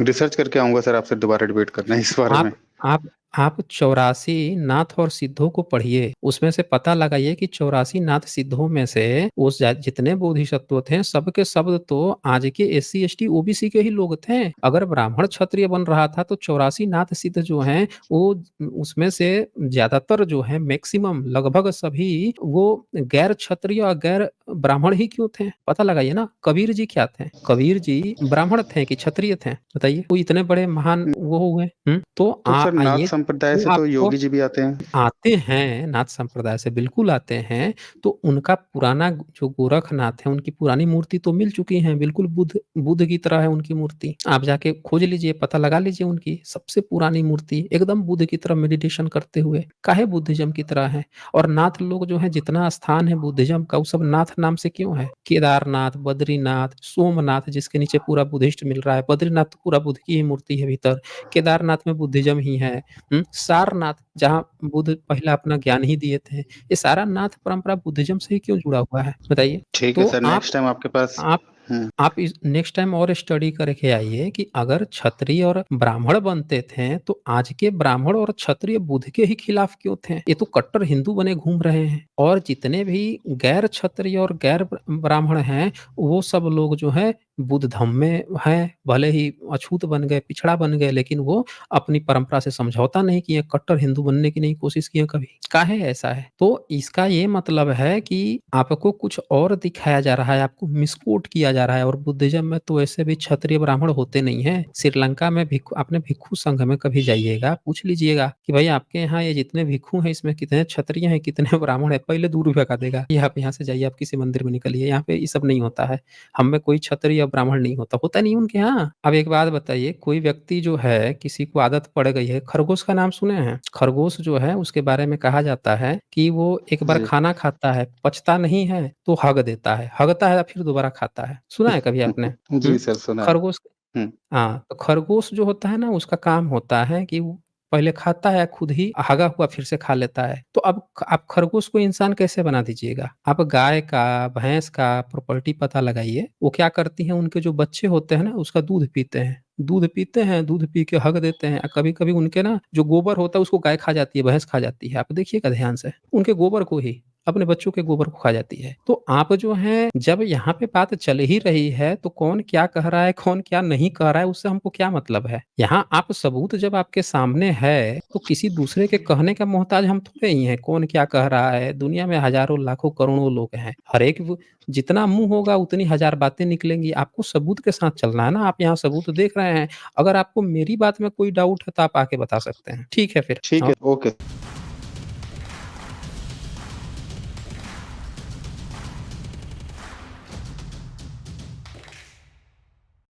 रिसर्च करके आऊंगा सर, आपसे दोबारा डिबेट करना है इस बारे में। आप आप आप 84 नाथ और सिद्धों को पढ़िए, उसमें से पता लगाइए कि 84 नाथ सिद्धों में से उस जितने बोधिसत्व थे, सब के सब तो आज के SC ST OBC के ही लोग थे। अगर ब्राह्मण क्षत्रिय बन रहा था, तो 84 नाथ सिद्ध जो हैं, वो उसमें से ज्यादातर जो है, मैक्सिमम लगभग सभी, वो गैर क्षत्रिय और गैर ब्राह्मण ही क्यों थे? पता लगाइए ना। कबीर जी क्या थे? कबीर जी ब्राह्मण थे कि क्षत्रिय थे? बताइए। वो इतने बड़े महान वो हुए। तो तो सर नाथ आइए, संप्रदाय वो से तो आपको योगी जी भी आते हैं। आते हैं, नाथ संप्रदाय से बिल्कुल आते हैं। तो उनका पुराना जो गोरखनाथ है, उनकी पुरानी मूर्ति तो मिल चुकी है, बिल्कुल बुद्ध बुद्ध की तरह है उनकी मूर्ति। आप जाके खोज लीजिए, पता लगा लीजिए, उनकी सबसे पुरानी मूर्ति एकदम बुद्ध की तरह मेडिटेशन करते हुए, काहे बुद्धिज्म की तरह है। और नाथ लोग जो है, जितना स्थान है बुद्धिज्म का, वो सब नाथ नाम से क्यों है? केदारनाथ, बद्रीनाथ, सोमनाथ, जिसके नीचे पूरा बुद्धिस्ट मिल रहा है, बद्रीनाथ तो पूरा बुद्ध की ही मूर्ति है भीतर, केदारनाथ में बुद्धिज्म ही है। सारनाथ, जहाँ बुद्ध पहला अपना ज्ञान ही दिए थे, ये सारा नाथ परंपरा बुद्धिज्म से ही क्यों जुड़ा हुआ है बताइए? ठीक है तो सर, आप नेक्स्ट टाइम आपके पास। आप हम्म। आप इस नेक्स्ट टाइम और स्टडी करके आइए कि अगर क्षत्रिय और ब्राह्मण बनते थे, तो आज के ब्राह्मण और क्षत्रिय बुद्ध के ही खिलाफ क्यों थे? ये तो कट्टर हिंदू बने घूम रहे हैं। और जितने भी गैर क्षत्रिय और गैर ब्राह्मण हैं, वो सब लोग जो है बुद्ध धर्म में हैं, भले ही अछूत बन गए, पिछड़ा बन गए, लेकिन वो अपनी परंपरा से समझौता नहीं किए, कट्टर हिंदू बनने की नहीं कोशिश किए कभी। काहे ऐसा है? तो इसका ये मतलब है कि आपको कुछ और दिखाया जा रहा है, आपको मिसकोट किया जा रहा है। और बुद्धिज्म में तो ऐसे भी क्षत्रिय ब्राह्मण होते नहीं हैं। श्रीलंका में भिक्षु, आपने भिक्षु संघ में कभी जाइएगा, पूछ लीजिएगा कि भाई आपके यहाँ ये जितने भिक्षु हैं, इसमें कितने क्षत्रिय हैं, कितने ब्राह्मण हैं, पहले दूर भगा देगा। ये आप यहाँ से जाइए, आप किसी मंदिर में निकलिए, यहाँ पे ये सब नहीं होता है। हम में कोई क्षत्रिय ब्राह्मण नहीं होता, होता नहीं उनके यहाँ। अब एक बात बताइए, कोई व्यक्ति जो है, किसी को आदत पड़ गई है, खरगोश का नाम सुने हैं? खरगोश जो है, उसके बारे में कहा जाता है कि वो एक बार जी। खाना खाता है, पचता नहीं है, तो हग देता है, हगता है फिर दोबारा खाता है। सुना है कभी आपने? जी सर, सुना है। खरगोश। हम्म। हाँ, तो खरगोश जो होता है ना, उसका काम होता है कि वो पहले खाता है, खुद ही हगा हुआ फिर से खा लेता है। तो अब आप खरगोश को इंसान कैसे बना दीजिएगा? आप गाय का, भैंस का प्रॉपर्टी पता लगाइए, वो क्या करती हैं, उनके जो बच्चे होते हैं ना, उसका दूध पीते हैं, दूध पीते हैं, दूध पी के हग देते हैं। कभी कभी उनके ना जो गोबर होता है, उसको गाय खा जाती है, भैंस खा जाती है, आप देखिएगा ध्यान से, उनके गोबर को ही। अपने बच्चों के गोबर को खा जाती है। तो आप जो हैं जब यहाँ पे बात चल ही रही है तो कौन क्या कह रहा है, कौन क्या नहीं कह रहा है उससे हमको क्या मतलब है? यहाँ आप सबूत जब आपके सामने है तो किसी दूसरे के कहने का मोहताज हम थोड़े ही हैं, कौन क्या कह रहा है? दुनिया में हज़ारों, लाखों, करोड़ों लोग हैं। हर एक व जितना मुँह होगा उतनी हज़ार बातें निकलेंगी। आपको सबूत के साथ चलना है ना, आप यहाँ सबूत देख रहे हैं। अगर आपको मेरी बात में कोई डाउट है तो आप आके बता सकते हैं। ठीक है फिर। ठीक है, ओके।